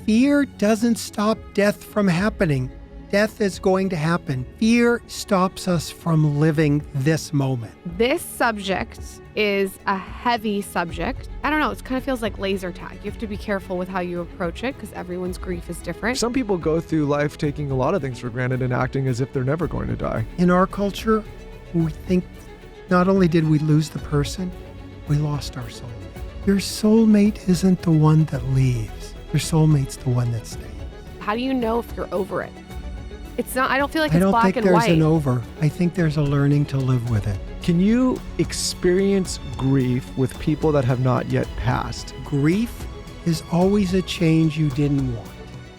Fear doesn't stop death from happening. Death is going to happen. Fear stops us from living this moment. This subject is a heavy subject. I don't know, it kind of feels like laser tag. You have to be careful with how you approach it because everyone's grief is different. Some people go through life taking a lot of things for granted and acting as if they're never going to die. In our culture, we think not only did we lose the person, we lost our soulmate. Your soulmate isn't the one that leaves. Your soulmate's the one that stays. How do you know if you're over it? It's not, I don't feel like it's black and white. I don't think there's an over. I think there's a learning to live with it. Can you experience grief with people that have not yet passed? Grief is always a change you didn't want.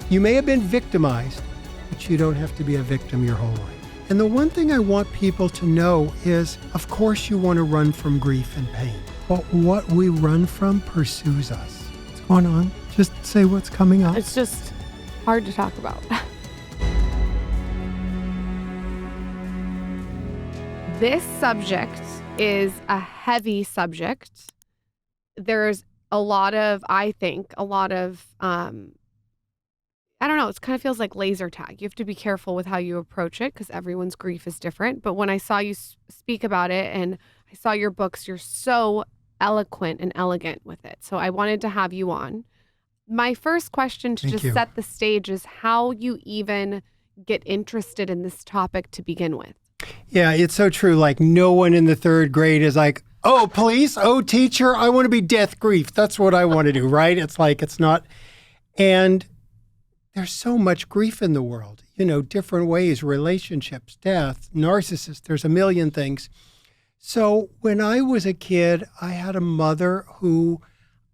You may have been victimized, but you don't have to be a victim your whole life. And the one thing I want people to know is, of course you want to run from grief and pain, but what we run from pursues us. What's going on? Just say what's coming up. It's just hard to talk about. This subject is a heavy subject. There's a lot of, I think, I don't know, it kind of feels like laser tag. You have to be careful with how you approach it because everyone's grief is different. But when I saw you speak about it and I saw your books, you're so eloquent and elegant with it. So I wanted to have you on. My first question to set the stage is how you even get interested in this topic to begin with. Yeah, it's so true. Like no one in the third grade is like, oh, police, oh, teacher, I want to be death grief. That's what I want to do, right? It's like, it's not. And there's so much grief in the world, different ways, relationships, death, narcissists, there's a million things. So when I was a kid, I had a mother who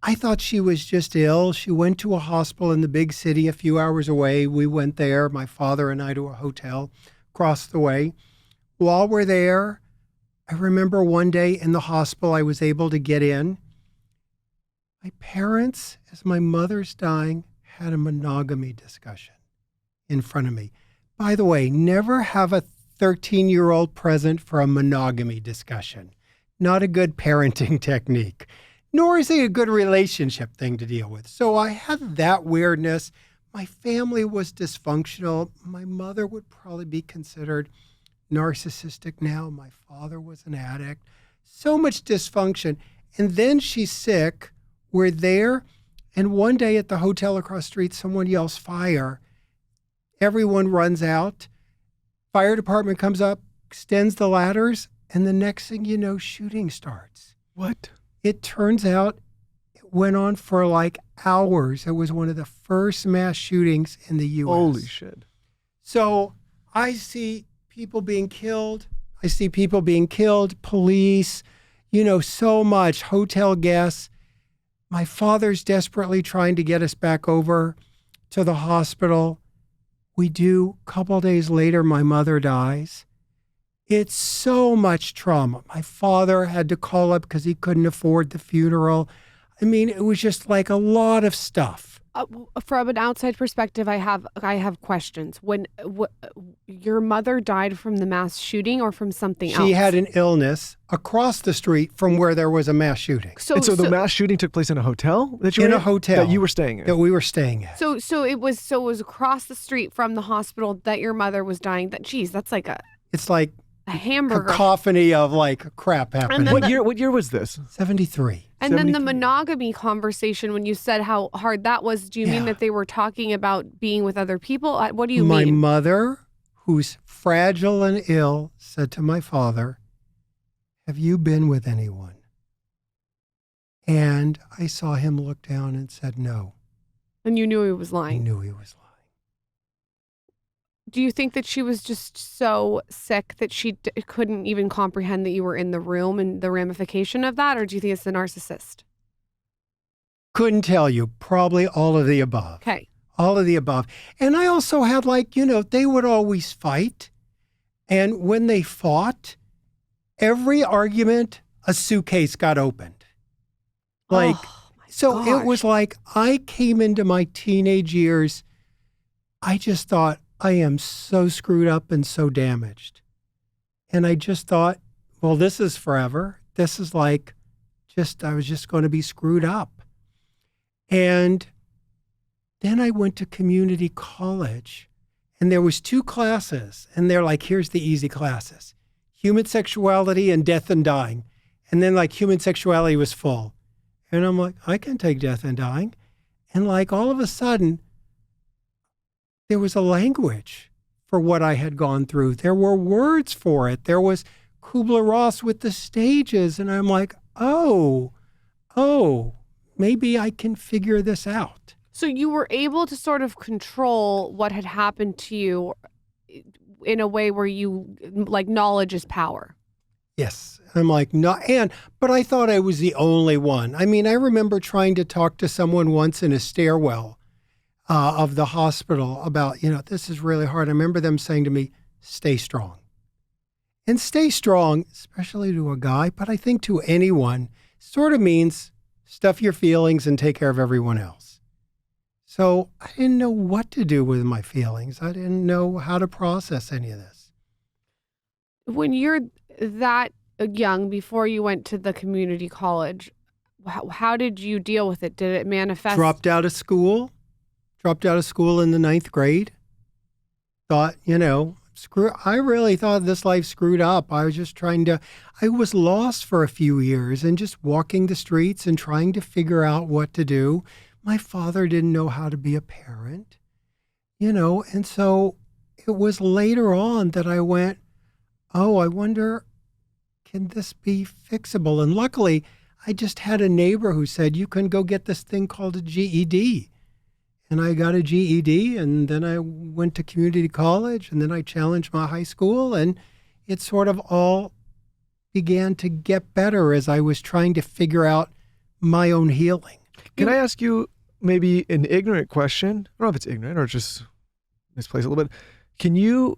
I thought she was just ill. She went to a hospital in the big city a few hours away. We went there, my father and I, to a hotel across the way. While we're there, I remember one day in the hospital, I was able to get in. My parents, as my mother's dying, had a monogamy discussion in front of me. By the way, never have a 13-year-old present for a monogamy discussion. Not a good parenting technique, nor is it a good relationship thing to deal with. So I had that weirdness. My family was dysfunctional. My mother would probably be considered narcissistic now. My father was an addict. So much dysfunction. And then she's sick. We're there. And one day at the hotel across the street, someone yells fire. Everyone runs out. Fire department comes up, extends the ladders. And the next thing you know, shooting starts. What? It turns out it went on for like hours. It was one of the first mass shootings in the U.S. Holy shit. So I see people being killed. Police, so much, hotel guests. My father's desperately trying to get us back over to the hospital. We do. A couple days later, my mother dies. It's so much trauma. My father had to call up because he couldn't afford the funeral. I mean, it was just like a lot of stuff. From an outside perspective, I have questions. When your mother died from the mass shooting or from something else? She had an illness across the street from where there was a mass shooting. So the mass shooting took place in a hotel that you were in? A hotel that you were staying in. That we were staying at. So it was across the street from the hospital that your mother was dying. That's like it's like a hamburger cacophony of like crap happening. What year was this? 73. And then the monogamy conversation, when you said how hard that was, do you mean that they were talking about being with other people? What do you mean? My mother, who's fragile and ill, said to my father, have you been with anyone? And I saw him look down and said no. And you knew he was lying? I knew he was lying. Do you think that she was just so sick that she couldn't even comprehend that you were in the room and the ramification of that? Or do you think it's the narcissist? Couldn't tell you. Probably all of the above. Okay. All of the above. And I also had they would always fight. And when they fought, every argument, a suitcase got opened. It was like I came into my teenage years, I just thought, I am so screwed up and so damaged. And I just thought, well, this is forever. This is I was just going to be screwed up. And Then I went to community college, and there was 2 classes, and they're like, here's the easy classes: human sexuality and death and dying. And then like human sexuality was full. And I'm like, I can take death and dying. And like all of a sudden, there was a language for what I had gone through. There were words for it. There was Kubler-Ross with the stages. And I'm like, oh, maybe I can figure this out. So you were able to sort of control what had happened to you in a way where you, like, knowledge is power. Yes. I'm like, no, but I thought I was the only one. I mean, I remember trying to talk to someone once in a stairwell of the hospital about, this is really hard. I remember them saying to me, stay strong. And stay strong, especially to a guy, but I think to anyone, sort of means stuff your feelings and take care of everyone else. So I didn't know what to do with my feelings. I didn't know how to process any of this. When you're that young, before you went to the community college, how did you deal with it? Did it manifest? Dropped out of school in the 9th grade. Thought, I really thought this life screwed up. I was just I was lost for a few years and just walking the streets and trying to figure out what to do. My father didn't know how to be a parent, and so it was later on that I went, oh, I wonder, can this be fixable? And luckily, I just had a neighbor who said, you can go get this thing called a GED. And I got a GED, and then I went to community college, and then I challenged my high school, and it sort of all began to get better as I was trying to figure out my own healing. Can I ask you maybe an ignorant question? I don't know if it's ignorant or just misplaced a little bit. Can you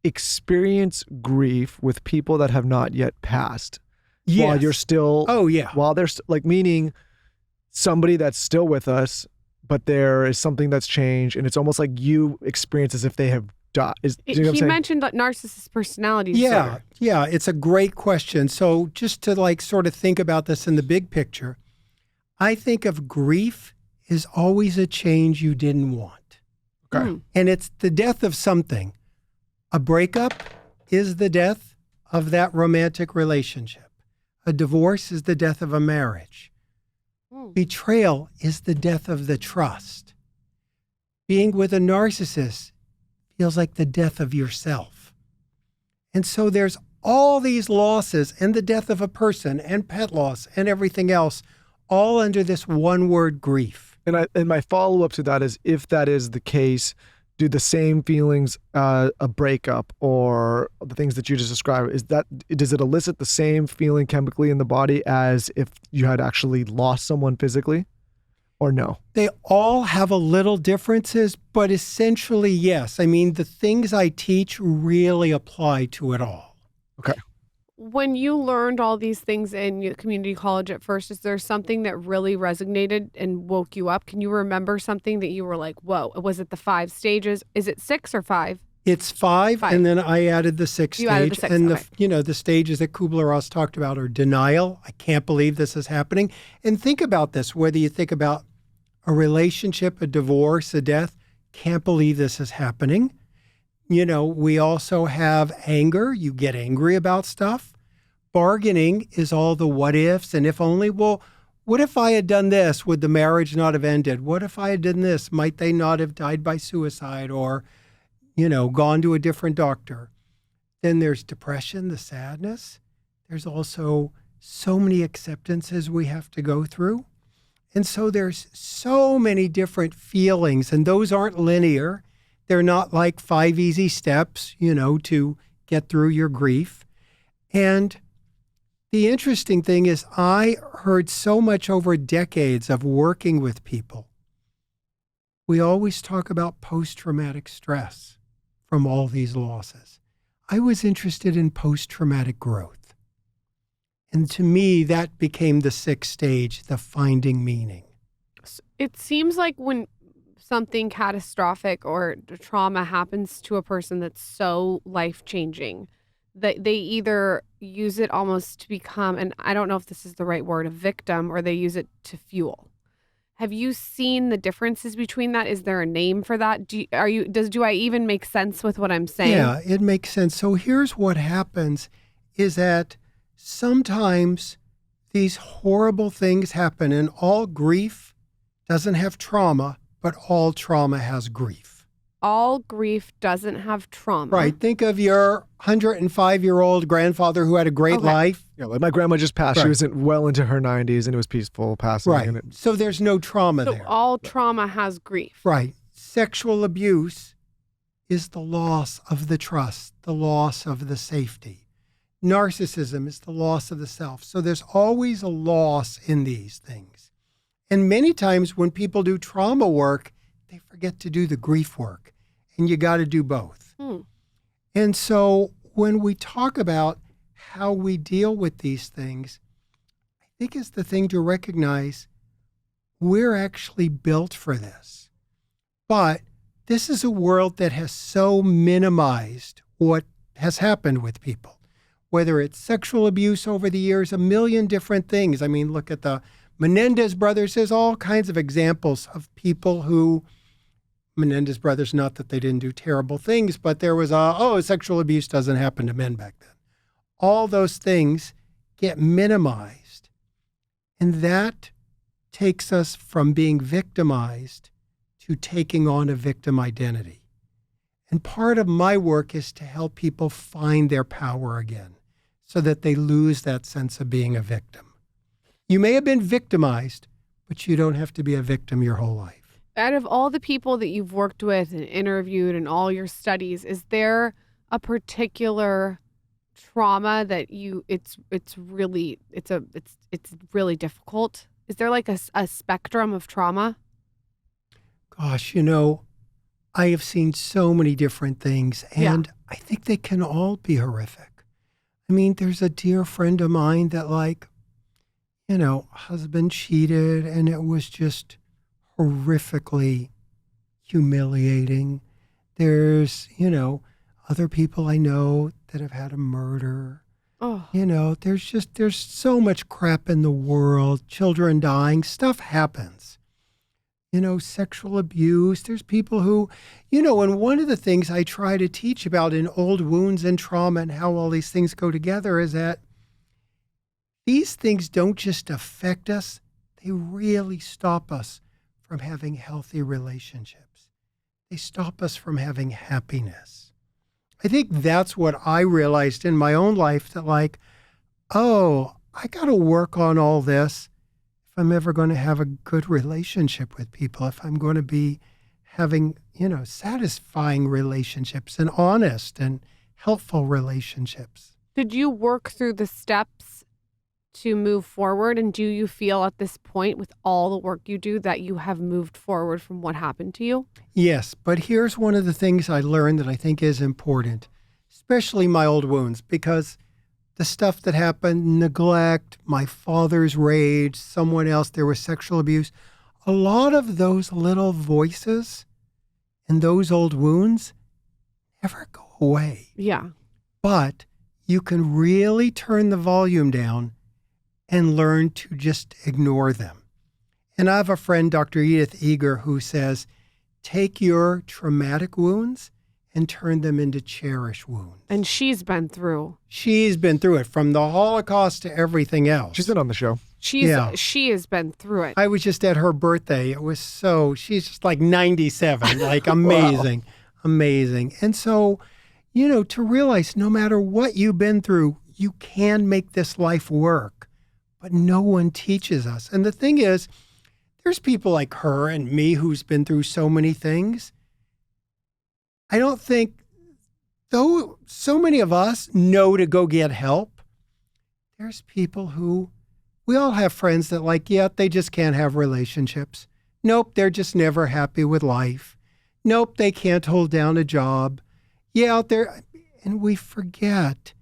experience grief with people that have not yet passed? Yes. While you're still... Oh, yeah. While there's meaning somebody that's still with us, but there is something that's changed, and it's almost like you experience as if they have died. He mentioned narcissist personality disorder. Yeah, it's a great question. So just to sort of think about this in the big picture, I think of grief as always a change you didn't want. Okay. And it's the death of something. A breakup is the death of that romantic relationship. A divorce is the death of a marriage. Betrayal is the death of the trust. Being with a narcissist feels like the death of yourself. And so there's all these losses and the death of a person and pet loss and everything else, all under this one word, grief. And my follow-up to that is, if that is the case, do the same feelings, a breakup or the things that you just described, does it elicit the same feeling chemically in the body as if you had actually lost someone physically, or no? They all have a little differences, but essentially, yes. I mean, the things I teach really apply to it all. Okay. When you learned all these things in community college at first, is there something that really resonated and woke you up? Can you remember something that you were like, whoa, was it the 5 stages? Is it 6 or 5? It's 5, and then I added the 6th stage. Added the 6th, and okay. the stages that Kubler-Ross talked about are denial. I can't believe this is happening. And think about this, whether you think about a relationship, a divorce, a death, can't believe this is happening. We also have anger. You get angry about stuff. Bargaining is all the what ifs and if only. Well, what if I had done this? Would the marriage not have ended? What if I had done this? Might they not have died by suicide or, gone to a different doctor? Then there's depression, the sadness. There's also so many acceptances we have to go through. And so there's so many different feelings, and those aren't linear. They're not like 5 easy steps, to get through your grief. And the interesting thing is I heard so much over decades of working with people. We always talk about post-traumatic stress from all these losses. I was interested in post-traumatic growth. And to me, that became the 6th stage, the finding meaning. It seems like when something catastrophic or trauma happens to a person that's so life-changing, that they either use it almost to become, and I don't know if this is the right word, a victim, or they use it to fuel. Have you seen the differences between that? Is there a name for that? Do I even make sense with what I'm saying? Yeah, it makes sense. So here's what happens is that sometimes these horrible things happen, and all grief doesn't have trauma, but all trauma has grief. All grief doesn't have trauma. Right. Think of your 105-year-old grandfather who had a great life. Yeah, like my grandma just passed. Right. She was well into her 90s, and it was peaceful passing. Right. And So there's no trauma So there. all trauma has grief. Right. Sexual abuse is the loss of the trust, the loss of the safety. Narcissism is the loss of the self. So there's always a loss in these things. And many times when people do trauma work, they forget to do the grief work. And you got to do both. And so when we talk about how we deal with these things, I think it's the thing to recognize we're actually built for this. But this is a world that has so minimized what has happened with people, whether it's sexual abuse over the years, a million different things. I mean, look at the Menendez brothers. There's all kinds of examples of people who, Menendez brothers, not that they didn't do terrible things, but there was sexual abuse doesn't happen to men back then. All those things get minimized. And that takes us from being victimized to taking on a victim identity. And part of my work is to help people find their power again so that they lose that sense of being a victim. You may have been victimized, but you don't have to be a victim your whole life. Out of all the people that you've worked with and interviewed and all your studies, is there a particular trauma that it's really difficult? Is there like a spectrum of trauma? Gosh, I have seen so many different things, and I think they can all be horrific. I mean, there's a dear friend of mine that husband cheated, and it was just horrifically humiliating. There's, other people I know that have had a murder. Oh. There's so much crap in the world, children dying, stuff happens. Sexual abuse. There's people who, and one of the things I try to teach about in old wounds and trauma and how all these things go together is that these things don't just affect us, they really stop us from having healthy relationships. They stop us from having happiness. I think that's what I realized in my own life, that I got to work on all this if I'm ever going to have a good relationship with people, if I'm going to be having, satisfying relationships and honest and helpful relationships. Did you work through the steps to move forward? And do you feel at this point, with all the work you do, that you have moved forward from what happened to you? Yes, but here's one of the things I learned that I think is important, especially my old wounds, because the stuff that happened, neglect, my father's rage, someone else, there was sexual abuse, a lot of those little voices and those old wounds never go away. Yeah. But you can really turn the volume down and learn to just ignore them. And I have a friend, Dr. Edith Eger, who says, take your traumatic wounds and turn them into cherished wounds. And she's been through it, from the Holocaust to everything else. She's been on the show. She has been through it. I was just at her birthday. It was she's just like 97, like amazing, amazing. And so, to realize no matter what you've been through, you can make this life work, but no one teaches us. And the thing is, there's people like her and me who's been through so many things. I don't think, though so many of us know to go get help, there's people who, we all have friends that they just can't have relationships. Nope, they're just never happy with life. Nope, they can't hold down a job. Yeah, out there, and we forget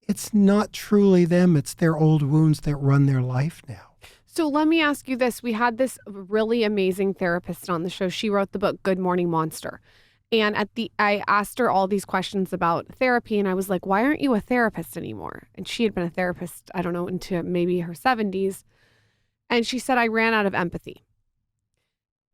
it's not truly them, it's their old wounds that run their life now. So let me ask you this. We had this really amazing therapist on the show. She wrote the book, Good Morning Monster. And I asked her all these questions about therapy, and I was like, why aren't you a therapist anymore? And she had been a therapist, I don't know, into maybe her 70s. And she said, I ran out of empathy.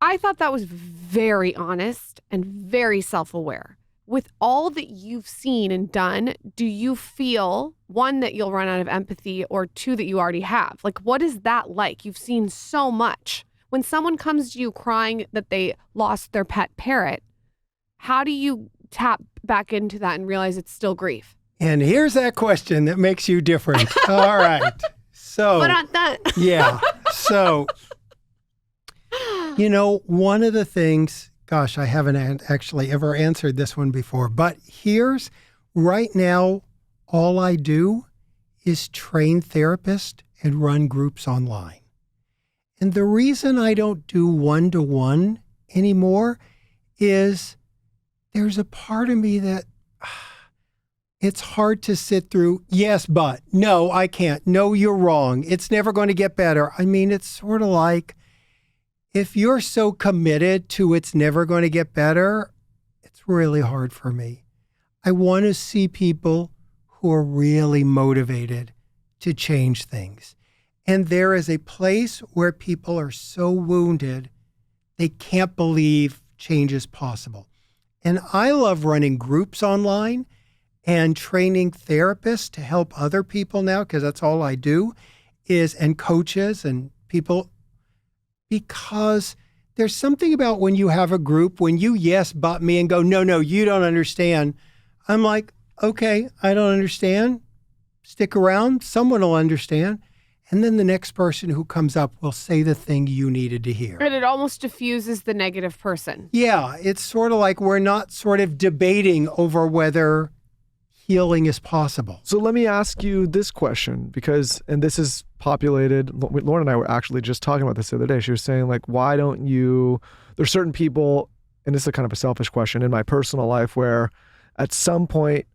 I thought that was very honest and very self-aware. With all that you've seen and done, do you feel, one, that you'll run out of empathy, or two, that you already have? Like, what is that like? You've seen so much. When someone comes to you crying that they lost their pet parrot, how do you tap back into that and realize it's still grief? And here's that question that makes you different. All right. So, But on that. yeah. So, one of the things, gosh, I haven't actually ever answered this one before, but here's right now, all I do is train therapists and run groups online. And the reason I don't do one-to-one anymore is there's a part of me that it's hard to sit through. Yes, but no, I can't. No, you're wrong. It's never going to get better. I mean, it's sort of like if you're so committed to it's never going to get better, it's really hard for me. I want to see people who are really motivated to change things. And there is a place where people are so wounded, they can't believe change is possible. And I love running groups online and training therapists to help other people now, because that's all I do, and coaches and people, because there's something about when you have a group, when you yes but me and go, no, you don't understand. I'm like, okay, I don't understand. Stick around. Someone will understand. And then the next person who comes up will say the thing you needed to hear. And it almost diffuses the negative person. Yeah, it's sort of like we're not sort of debating over whether healing is possible. So let me ask you this question, because, and this is populated, Lauryn and I were actually just talking about this the other day. She was saying, like, why don't you, there's certain people, and this is kind of a selfish question in my personal life, where at some point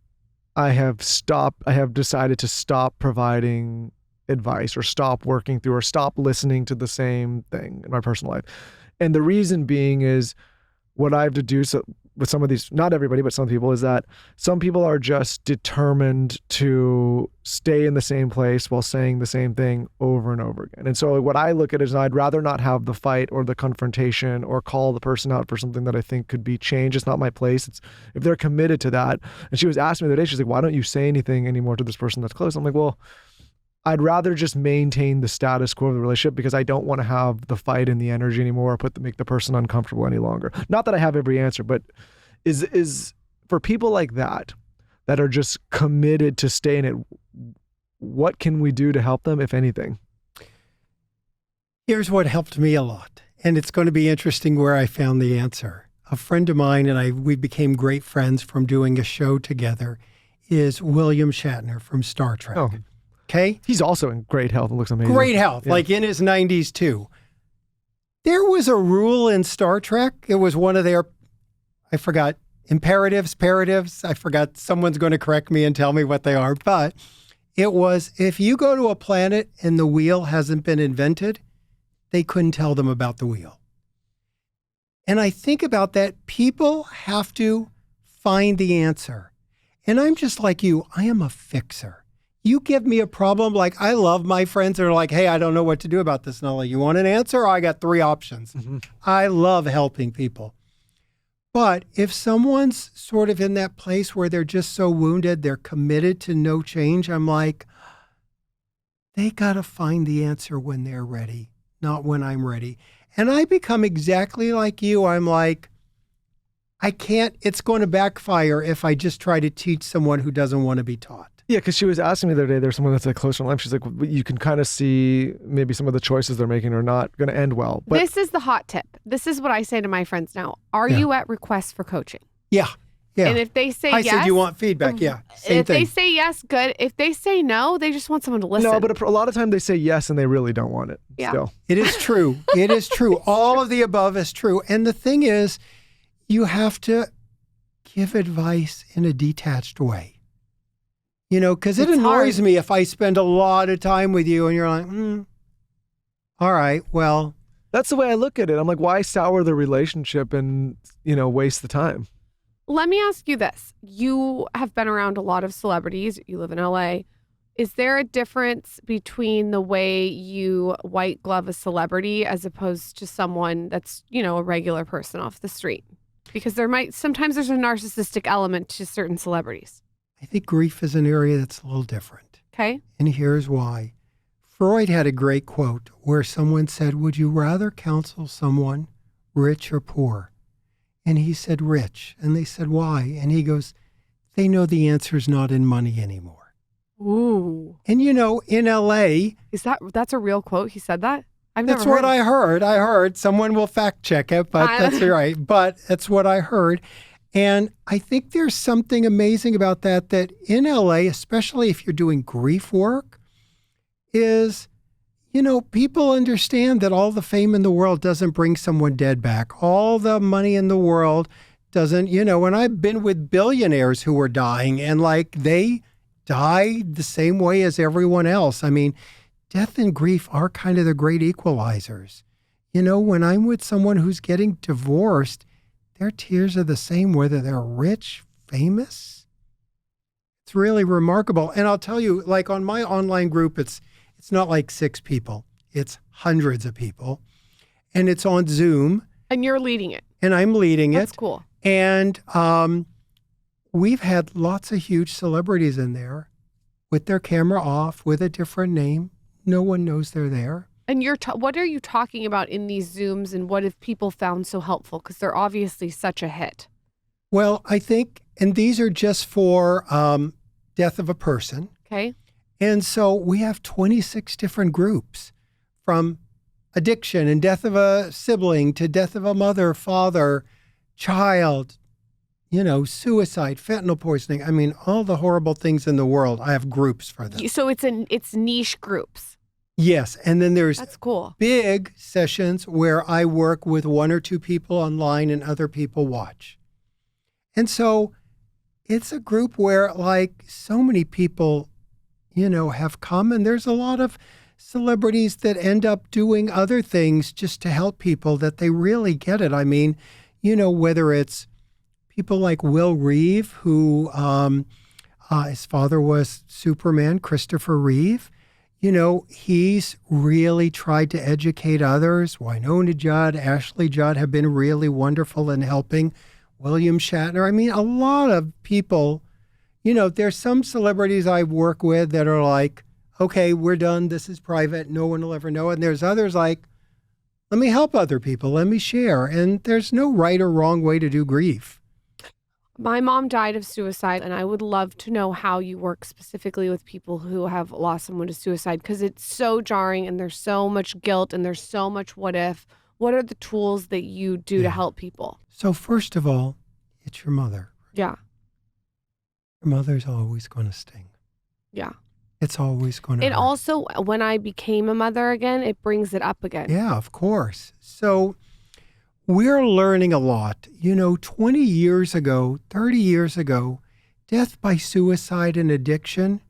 I have decided to stop providing advice or stop working through or stop listening to the same thing in my personal life. And the reason being is what I have to do with some of these, not everybody, but some people, is that some people are just determined to stay in the same place while saying the same thing over and over again. And so what I look at is I'd rather not have the fight or the confrontation or call the person out for something that I think could be changed. It's not my place. It's if they're committed to that. And she was asking me the other day, she's like, why don't you say anything anymore to this person that's close? I'm like, well, I'd rather just maintain the status quo of the relationship because I don't want to have the fight and the energy anymore or make the person uncomfortable any longer. Not that I have every answer, but is for people like that are just committed to stay in it, what can we do to help them, if anything? Here's what helped me a lot, and it's going to be interesting where I found the answer. A friend of mine and we became great friends from doing a show together is William Shatner from Star Trek. Oh. Okay? He's also in great health and looks amazing. Great health, Yeah. like in his 90s too. There was a rule in Star Trek. It was one of their, I forgot, imperatives. I forgot. Someone's going to correct me and tell me what they are. But it was, if you go to a planet and the wheel hasn't been invented, they couldn't tell them about the wheel. And I think about that. People have to find the answer. And I'm just like you. I am a fixer. You give me a problem, like I love my friends that are like, hey, I don't know what to do about this. And I'm like, you want an answer? I got 3 options. Mm-hmm. I love helping people. But if someone's sort of in that place where they're just so wounded, they're committed to no change, I'm like, they got to find the answer when they're ready, not when I'm ready. And I become exactly like you. I'm like, I can't, it's going to backfire if I just try to teach someone who doesn't want to be taught. Yeah, because she was asking me the other day, there's someone that's like closer in life. She's like, you can kind of see maybe some of the choices they're making are not going to end well. But this is the hot tip. This is what I say to my friends now. Are you at requests for coaching? Yeah. And if they say yes. I said, you want feedback? Yeah. Same thing. If they say yes, good. If they say no, they just want someone to listen. No, but a lot of time they say yes and they really don't want it. Yeah. Still. It is true. It is true. All of the above is true. And the thing is, you have to give advice in a detached way. You know, because it annoys me if I spend a lot of time with you and you're like, all right, well. That's the way I look at it. I'm like, why sour the relationship and, waste the time? Let me ask you this. You have been around a lot of celebrities. You live in LA. Is there a difference between the way you white glove a celebrity as opposed to someone that's, a regular person off the street? Because sometimes there's a narcissistic element to certain celebrities. I think grief is an area that's a little different. Okay. And here's why. Freud had a great quote where someone said, would you rather counsel someone rich or poor? And he said, rich. And they said, why? And he goes, they know the answer's not in money anymore. Ooh. And in LA, that's a real quote? He said that? I've never that's heard what I heard. I heard someone will fact check it, but that's right. But that's what I heard. And I think there's something amazing about that in LA, especially if you're doing grief work, is, people understand that all the fame in the world doesn't bring someone dead back. All the money in the world doesn't, and I've been with billionaires who were dying and they died the same way as everyone else. I mean, death and grief are kind of the great equalizers. When I'm with someone who's getting divorced, their tears are the same whether they're rich, famous. It's really remarkable. And I'll tell you, on my online group, it's not like 6 people. It's hundreds of people. And it's on Zoom. And you're leading it. And I'm leading it. That's cool. And we've had lots of huge celebrities in there with their camera off, with a different name. No one knows they're there. And what are you talking about in these Zooms, and what have people found so helpful? Because they're obviously such a hit. Well, I think, and these are just for death of a person. Okay. And so we have 26 different groups, from addiction and death of a sibling to death of a mother, father, child, suicide, fentanyl poisoning. I mean, all the horrible things in the world. I have groups for them. So it's niche groups. Yes. And then there's That's cool. Big sessions where I work with 1 or 2 people online and other people watch. And so it's a group where so many people, have come, and there's a lot of celebrities that end up doing other things just to help people that they really get it. I mean, whether it's people like Will Reeve, who his father was Superman, Christopher Reeve. He's really tried to educate others. Winona Judd, Ashley Judd have been really wonderful in helping. William Shatner. I mean, a lot of people, there's some celebrities I work with that are like, okay, we're done. This is private. No one will ever know. And there's others like, let me help other people. Let me share. And there's no right or wrong way to do grief. My mom died of suicide, and I would love to know how you work specifically with people who have lost someone to suicide, because it's so jarring and there's so much guilt and there's so much what if. What are the tools that you do to help people? So first of all, it's your mother. Yeah. Your mother's always going to sting. Yeah. It's always going to And hurt. also, when I became a mother again, it brings it up again. Yeah, of course. So we're learning a lot. 20 years ago, 30 years ago, death by suicide and addiction.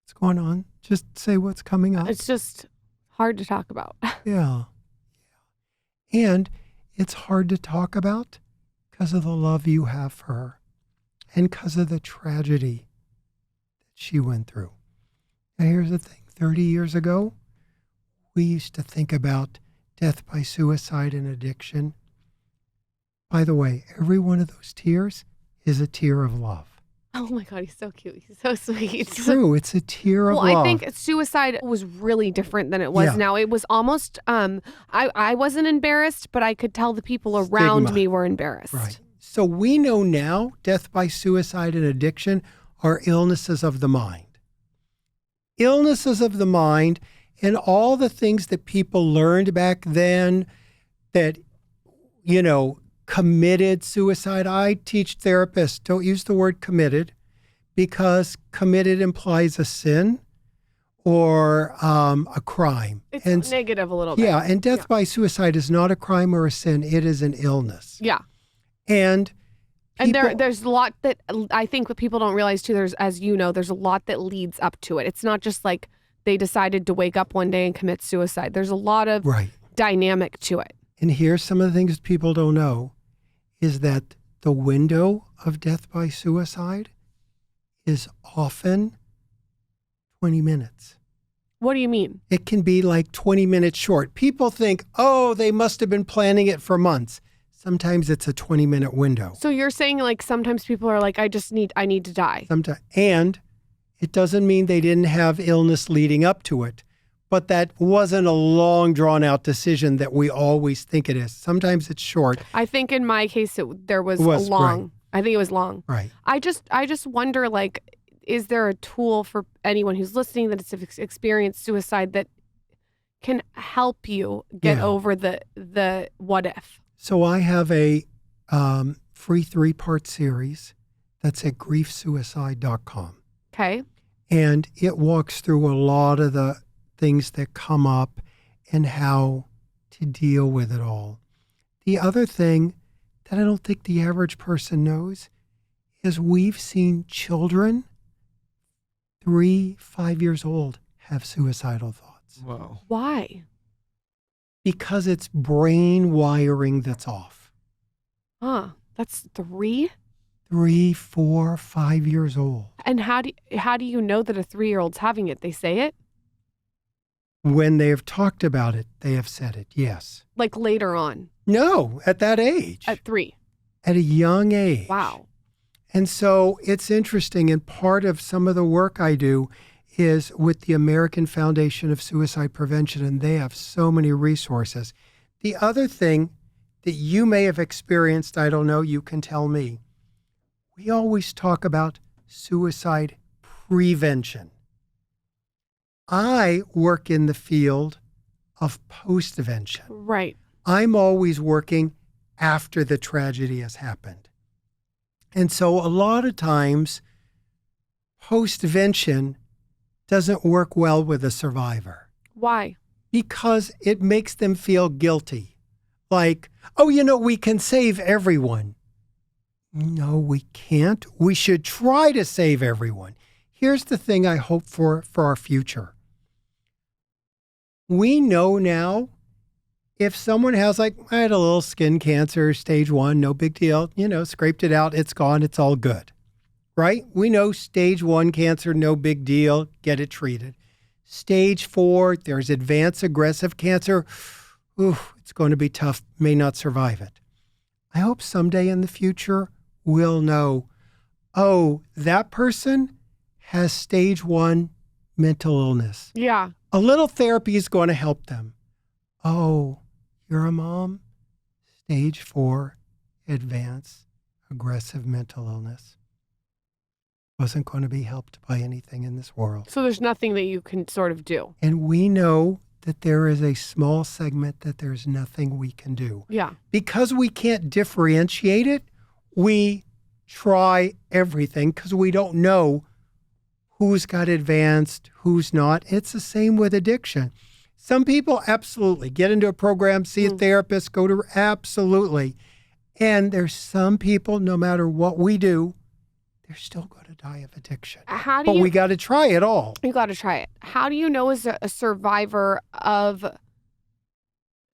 What's going on? Just say what's coming up. It's just hard to talk about. Yeah. And it's hard to talk about because of the love you have for her and because of the tragedy that she went through. Now, here's the thing. 30 years ago, we used to think about death by suicide and addiction. By the way, every one of those tears is a tear of love. Oh my God, he's so cute. He's so sweet. It's true. It's a tear of love. Well, I think suicide was really different than it was now. It was almost, I wasn't embarrassed, but I could tell the people around me were embarrassed. Right. So we know now death by suicide and addiction are illnesses of the mind. Illnesses of the mind, and all the things that people learned back then that, committed suicide. I teach therapists, don't use the word committed, because committed implies a sin or a crime. It's negative a little bit. Yeah, and death by suicide is not a crime or a sin. It is an illness. Yeah. And there's a lot that I think what people don't realize too, there's a lot that leads up to it. It's not just like they decided to wake up one day and commit suicide. There's a lot of dynamic to it. And here's some of the things people don't know is that the window of death by suicide is often 20 minutes. What do you mean? It can be like 20 minutes short. People think, oh, they must have been planning it for months. Sometimes it's a 20-minute window. So you're saying like sometimes people are like, I need to die. Sometimes, and it doesn't mean they didn't have illness leading up to it, but that wasn't a long, drawn-out decision that we always think it is. Sometimes it's short. I think in my case, there was long. Right. I think it was long. Right. I just wonder, like, is there a tool for anyone who's listening that has experienced suicide that can help you get over the what if? So I have a free 3-part series that's at griefsuicide.com. Okay. And it walks through a lot of the things that come up and how to deal with it all. The other thing that I don't think the average person knows is we've seen children 3-5 years old have suicidal thoughts. Wow. Why? Because it's brain wiring that's off. That's 3? 3, 4, 5 years old. And how do you know that a 3-year-old's having it? They say it? When they have talked about it, they have said it, yes. Like later on? No, at that age. At 3? At a young age. Wow. And so it's interesting, and part of some of the work I do is with the American Foundation of Suicide Prevention, and they have so many resources. The other thing that you may have experienced, I don't know, you can tell me, we always talk about suicide prevention. I work in the field of postvention. Right. I'm always working after the tragedy has happened. And so a lot of times, postvention doesn't work well with a survivor. Why? Because it makes them feel guilty. Like, oh, we can save everyone. No, we can't. We should try to save everyone. Here's the thing I hope for our future. We know now if someone has I had a little skin cancer, stage 1, no big deal, scraped it out, it's gone, it's all good, right? We know stage 1 cancer, no big deal, get it treated. Stage 4, there's advanced aggressive cancer, it's going to be tough, may not survive it. I hope someday in the future we'll know, that person has stage 1 mental illness. Yeah. A little therapy is going to help them. Oh, you're a mom? Stage 4, advanced, aggressive mental illness. Wasn't going to be helped by anything in this world. So there's nothing that you can sort of do. And we know that there is a small segment that there's nothing we can do. Yeah. Because we can't differentiate it, we try everything because we don't know who's got advanced, who's not. It's the same with addiction. Some people absolutely get into a program, see a therapist, absolutely. And there's some people, no matter what we do, they're still going to die of addiction. But we got to try it all. You got to try it. How do you know as a survivor of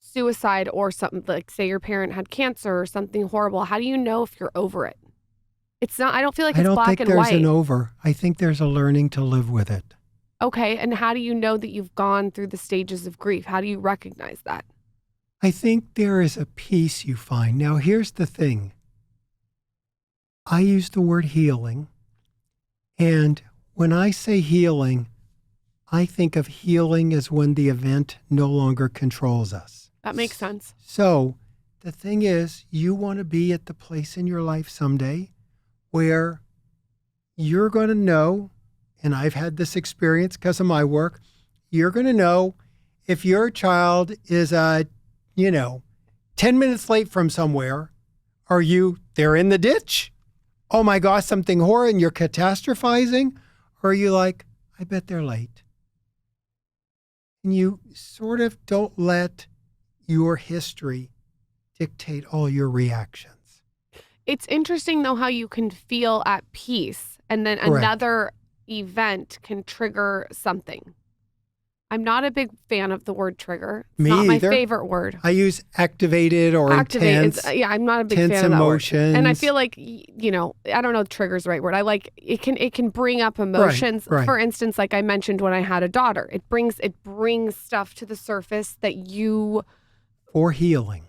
suicide or something, like say your parent had cancer or something horrible, how do you know if you're over it? It's not, I don't feel like it's black and white. I don't think there's an over. I think there's a learning to live with it. Okay. And how do you know that you've gone through the stages of grief? How do you recognize that? I think there is a peace you find. Now, here's the thing. I use the word healing. And when I say healing, I think of healing as when the event no longer controls us. That makes sense. So the thing is, you want to be at the place in your life someday where you're going to know, and I've had this experience because of my work, you're going to know if your child is, 10 minutes late from somewhere, they're in the ditch? Oh my gosh, something horrible, and you're catastrophizing? Or are you like, I bet they're late? And you sort of don't let your history dictate all your reactions. It's interesting, though, how you can feel at peace and then Correct. Another event can trigger something. I'm not a big fan of the word trigger. It's Me not my either. favorite word. I use activated or intense. Yeah, I'm not a big tense fan of that word. emotions. And I feel like, you know, I don't know if trigger's the right word. I like it can bring up emotions. Right. For instance, like I mentioned when I had a daughter, it brings stuff to the surface that you For healing.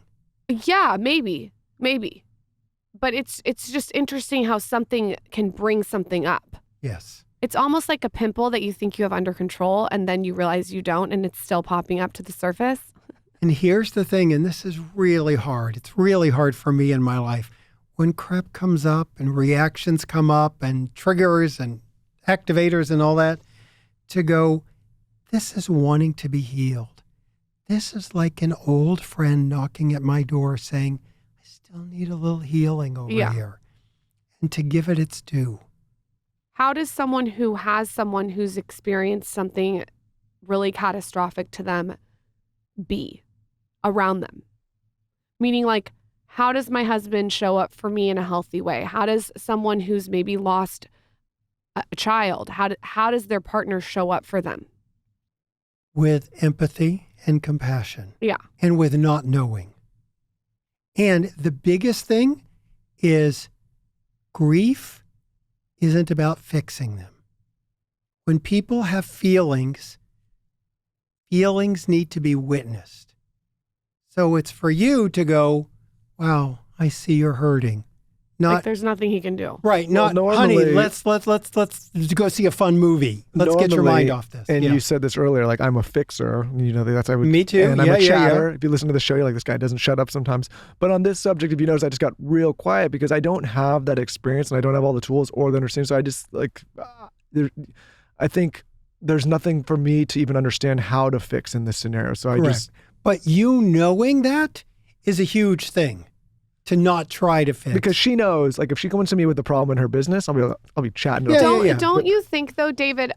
Yeah, maybe. But it's just interesting how something can bring something up. Yes. It's almost like a pimple that you think you have under control and then you realize you don't and it's still popping up to the surface. And here's the thing, and this is really hard. It's really hard for me in my life. When crap comes up and reactions come up and triggers and activators and all that, to go, this is wanting to be healed. This is like an old friend knocking at my door saying, I still need a little healing over here. And to give it its due. How does someone who has someone who's experienced something really catastrophic to them be around them? Meaning, like, how does my husband show up for me in a healthy way? How does someone who's maybe lost a child, how does their partner show up for them? With empathy and compassion. Yeah. And with not knowing. And the biggest thing is grief isn't about fixing them. When people have feelings need to be witnessed. So it's for you to go, wow, I see you're hurting. Not Like there's nothing he can do. right. Well, Not honey. normally- Let's go see a fun movie. Let's get your mind Normally, off this. And Yeah. you said this earlier, like I'm a fixer. You know, that's I would. Me too. And I'm a Yeah. chatter. If you listen to the show, you're like, this guy doesn't shut up sometimes. But on this subject, if you notice, I just got real quiet because I don't have that experience and I don't have all the tools or the understanding. So I just like, I think there's nothing for me to even understand how to fix in this scenario. So I Correct. just. But you knowing that is a huge thing to not try to fix. Because she knows, like, if she comes to me with a problem in her business, I'll be chatting to her. Yeah. Don't you think though, David,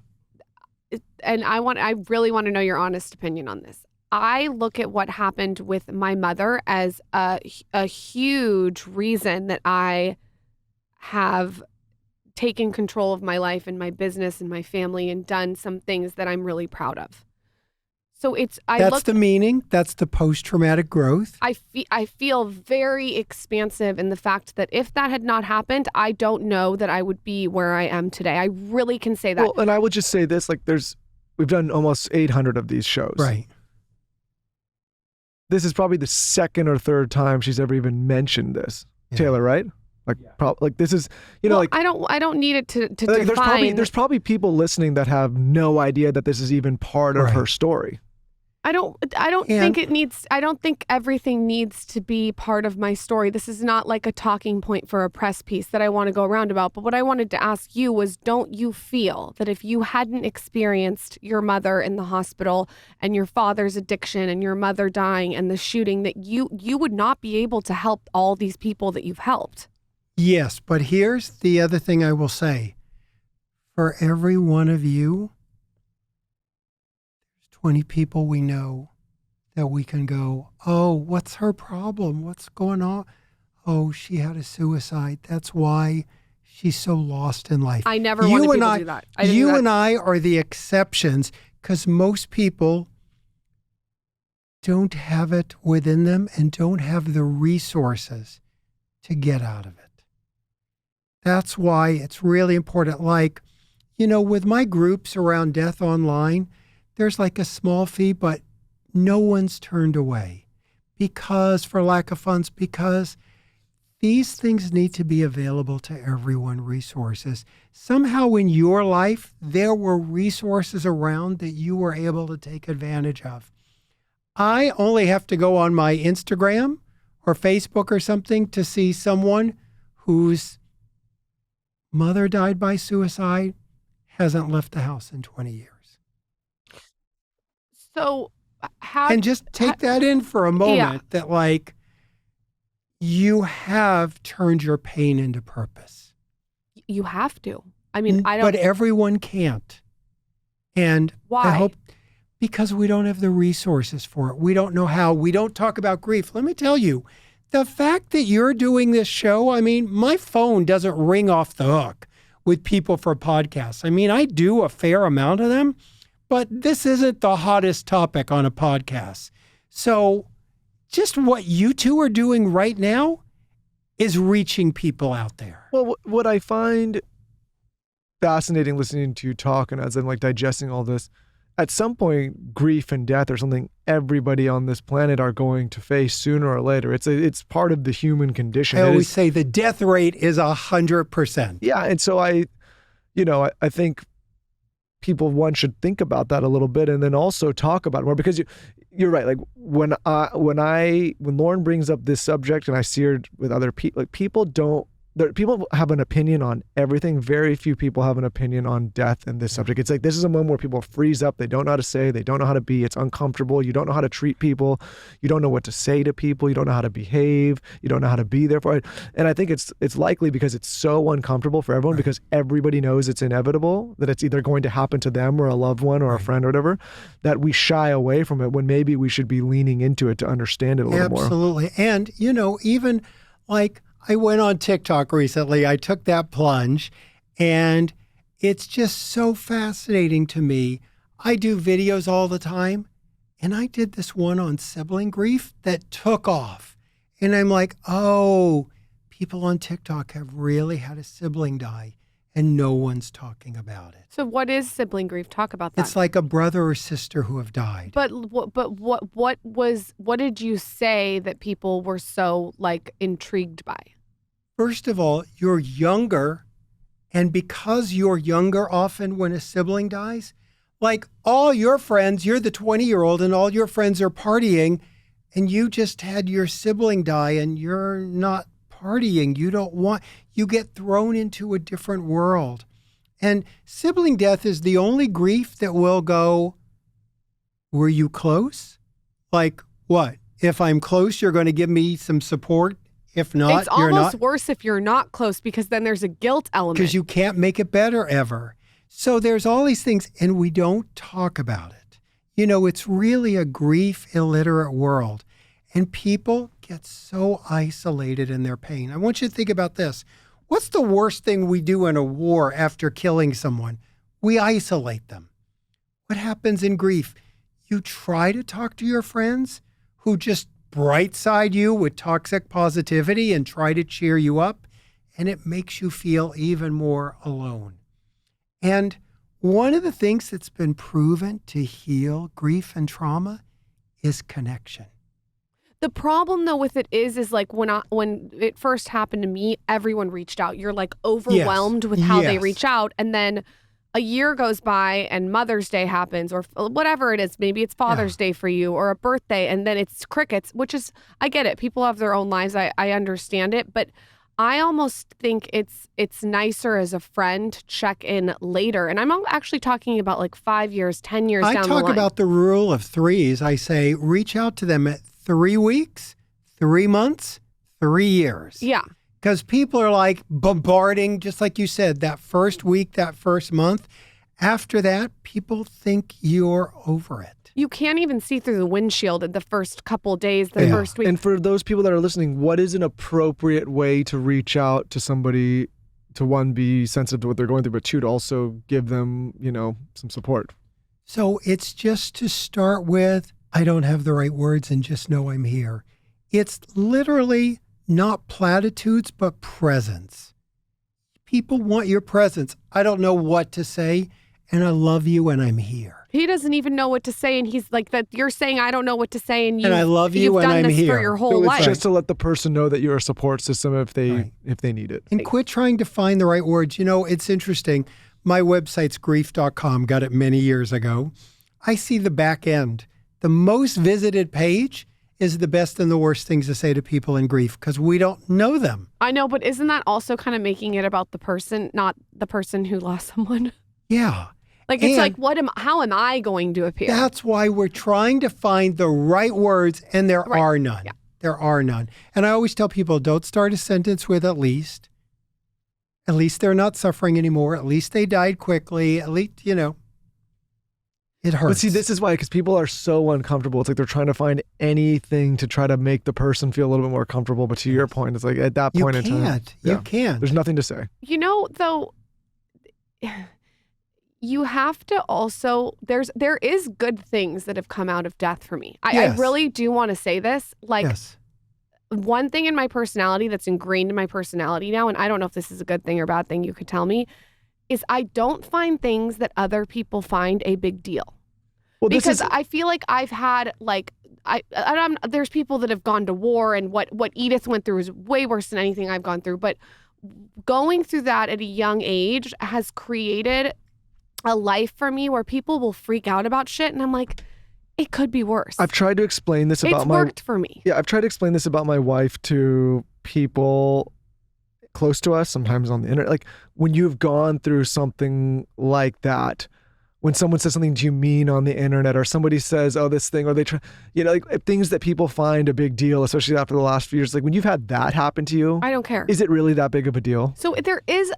and I really want to know your honest opinion on this. I look at what happened with my mother as a huge reason that I have taken control of my life and my business and my family and done some things that I'm really proud of. So that's the meaning. That's the post-traumatic growth. I feel very expansive in the fact that if that had not happened, I don't know that I would be where I am today. I really can say that. Well, and I would just say this, like we've done almost 800 of these shows. Right. This is probably the second or third time she's ever even mentioned this. Yeah. Taylor, right? Like, like this is, you know, well, like I don't need it to like, define. there's probably people listening that have no idea that this is even part of Right. her story. I don't think everything needs to be part of my story. This is not like a talking point for a press piece that I want to go around about. But what I wanted to ask you was, don't you feel that if you hadn't experienced your mother in the hospital and your father's addiction and your mother dying and the shooting, that you would not be able to help all these people that you've helped? Yes, but here's the other thing I will say. For every one of you, 20 people we know that we can go, oh, what's her problem? What's going on? Oh, she had a suicide. That's why she's so lost in life. I never wanted people to do that. You and I are the exceptions because most people don't have it within them and don't have the resources to get out of it. That's why it's really important. Like, you know, with my groups around death online, there's like a small fee, but no one's turned away because these things need to be available to everyone, resources. Somehow in your life, there were resources around that you were able to take advantage of. I only have to go on my Instagram or Facebook or something to see someone whose mother died by suicide, hasn't left the house in 20 years. So how... And just take that in for a moment, that like you have turned your pain into purpose. You have to. I mean, I don't... But everyone can't. And why? I hope because we don't have the resources for it. We don't know how. We don't talk about grief. Let me tell you, the fact that you're doing this show, I mean, my phone doesn't ring off the hook with people for podcasts. I mean, I do a fair amount of them, but this isn't the hottest topic on a podcast. So just what you two are doing right now is reaching people out there. Well, what I find fascinating listening to you talk, and as I'm like digesting all this, at some point, grief and death are something everybody on this planet are going to face sooner or later. It's part of the human condition. I always say the death rate is 100%. Yeah, and so I think one should think about that a little bit, and then also talk about it more, because you're right. Like when Lauryn brings up this subject, and I see her with other people, like people have an opinion on everything. Very few people have an opinion on death and this subject. It's like, this is a moment where people freeze up. They don't know how to say, they don't know how to be. It's uncomfortable. You don't know how to treat people. You don't know what to say to people. You don't know how to behave. You don't know how to be there for it. And I think it's likely because it's so uncomfortable for everyone, because everybody knows it's inevitable, that it's either going to happen to them or a loved one or a friend or whatever, that we shy away from it when maybe we should be leaning into it to understand it a little more. Absolutely. And, even like, I went on TikTok recently. I took that plunge, and it's just so fascinating to me. I do videos all the time, and I did this one on sibling grief that took off. And I'm like, oh, people on TikTok have really had a sibling die, and no one's talking about it. So what is sibling grief? Talk about that. It's like a brother or sister who have died. But what did you say that people were so like intrigued by? First of all, you're younger, and because you're younger often when a sibling dies, like all your friends, you're the 20-year-old and all your friends are partying, and you just had your sibling die and you're not partying. You get thrown into a different world. And sibling death is the only grief that will go, were you close? Like what? If I'm close, you're going to give me some support. If not, it's you're not. It's almost worse if you're not close, because then there's a guilt element. Because you can't make it better ever. So there's all these things, and we don't talk about it. It's really a grief illiterate world, and people get so isolated in their pain. I want you to think about this. What's the worst thing we do in a war after killing someone? We isolate them. What happens in grief? You try to talk to your friends who just bright side you with toxic positivity and try to cheer you up, and it makes you feel even more alone. And one of the things that's been proven to heal grief and trauma is connection. The problem though with it is like when it first happened to me, everyone reached out. You're like overwhelmed with how they reach out, and then a year goes by and Mother's Day happens, or whatever it is. Maybe it's Father's Day for you, or a birthday, and then it's crickets, which is, I get it. People have their own lives. I understand it. But I almost think it's nicer as a friend to check in later. And I'm actually talking about like 5 years, 10 years down the line. I talk about the rule of threes. I say reach out to them at 3 weeks, 3 months, 3 years. Yeah. Because people are like bombarding, just like you said, that first week, that first month. After that, people think you're over it. You can't even see through the windshield in the first couple of days, the first week. And for those people that are listening, what is an appropriate way to reach out to somebody to, one, be sensitive to what they're going through, but two, to also give them, some support? So it's just to start with, I don't have the right words, and just know I'm here. It's literally not platitudes, but presence. People want your presence. I don't know what to say, and I love you, and I'm here. He doesn't even know what to say, and he's like that. You're saying I don't know what to say, and I love you, you've and done I'm this here. for your whole So it's life. just to let the person know that you're a support system if they need it. And quit trying to find the right words. It's interesting. My website's grief.com. Got it many years ago. I see the back end. The most visited page is the best and the worst things to say to people in grief, because we don't know them. I know, but isn't that also kind of making it about the person, not the person who lost someone? Yeah. Like, it's like, how am I going to appear? That's why we're trying to find the right words, and there are none. Yeah. There are none. And I always tell people, don't start a sentence with at least. At least they're not suffering anymore. At least they died quickly. At least, it hurts. But see, this is why, because people are so uncomfortable. It's like they're trying to find anything to try to make the person feel a little bit more comfortable. But to your point, it's like at that point in time. You can't. There's nothing to say. Though, you have to also, there is good things that have come out of death for me. I Yes. really do want to say this. Like, Yes. one thing in my personality that's ingrained in my personality now, and I don't know if this is a good thing or bad thing, you could tell me, is I don't find things that other people find a big deal. Well, Because I feel like I've had like, there's people that have gone to war, and what Edith went through is way worse than anything I've gone through. But going through that at a young age has created a life for me where people will freak out about shit, and I'm like, it could be worse. I've tried to explain this about It's worked for me. Yeah, I've tried to explain this about my wife to people close to us, sometimes on the internet. Like, when you've gone through something like that, when someone says something to you mean on the internet, or somebody says, oh, this thing, or they try, like things that people find a big deal, especially after the last few years, like when you've had that happen to you, I don't care. is it really that big of a deal? So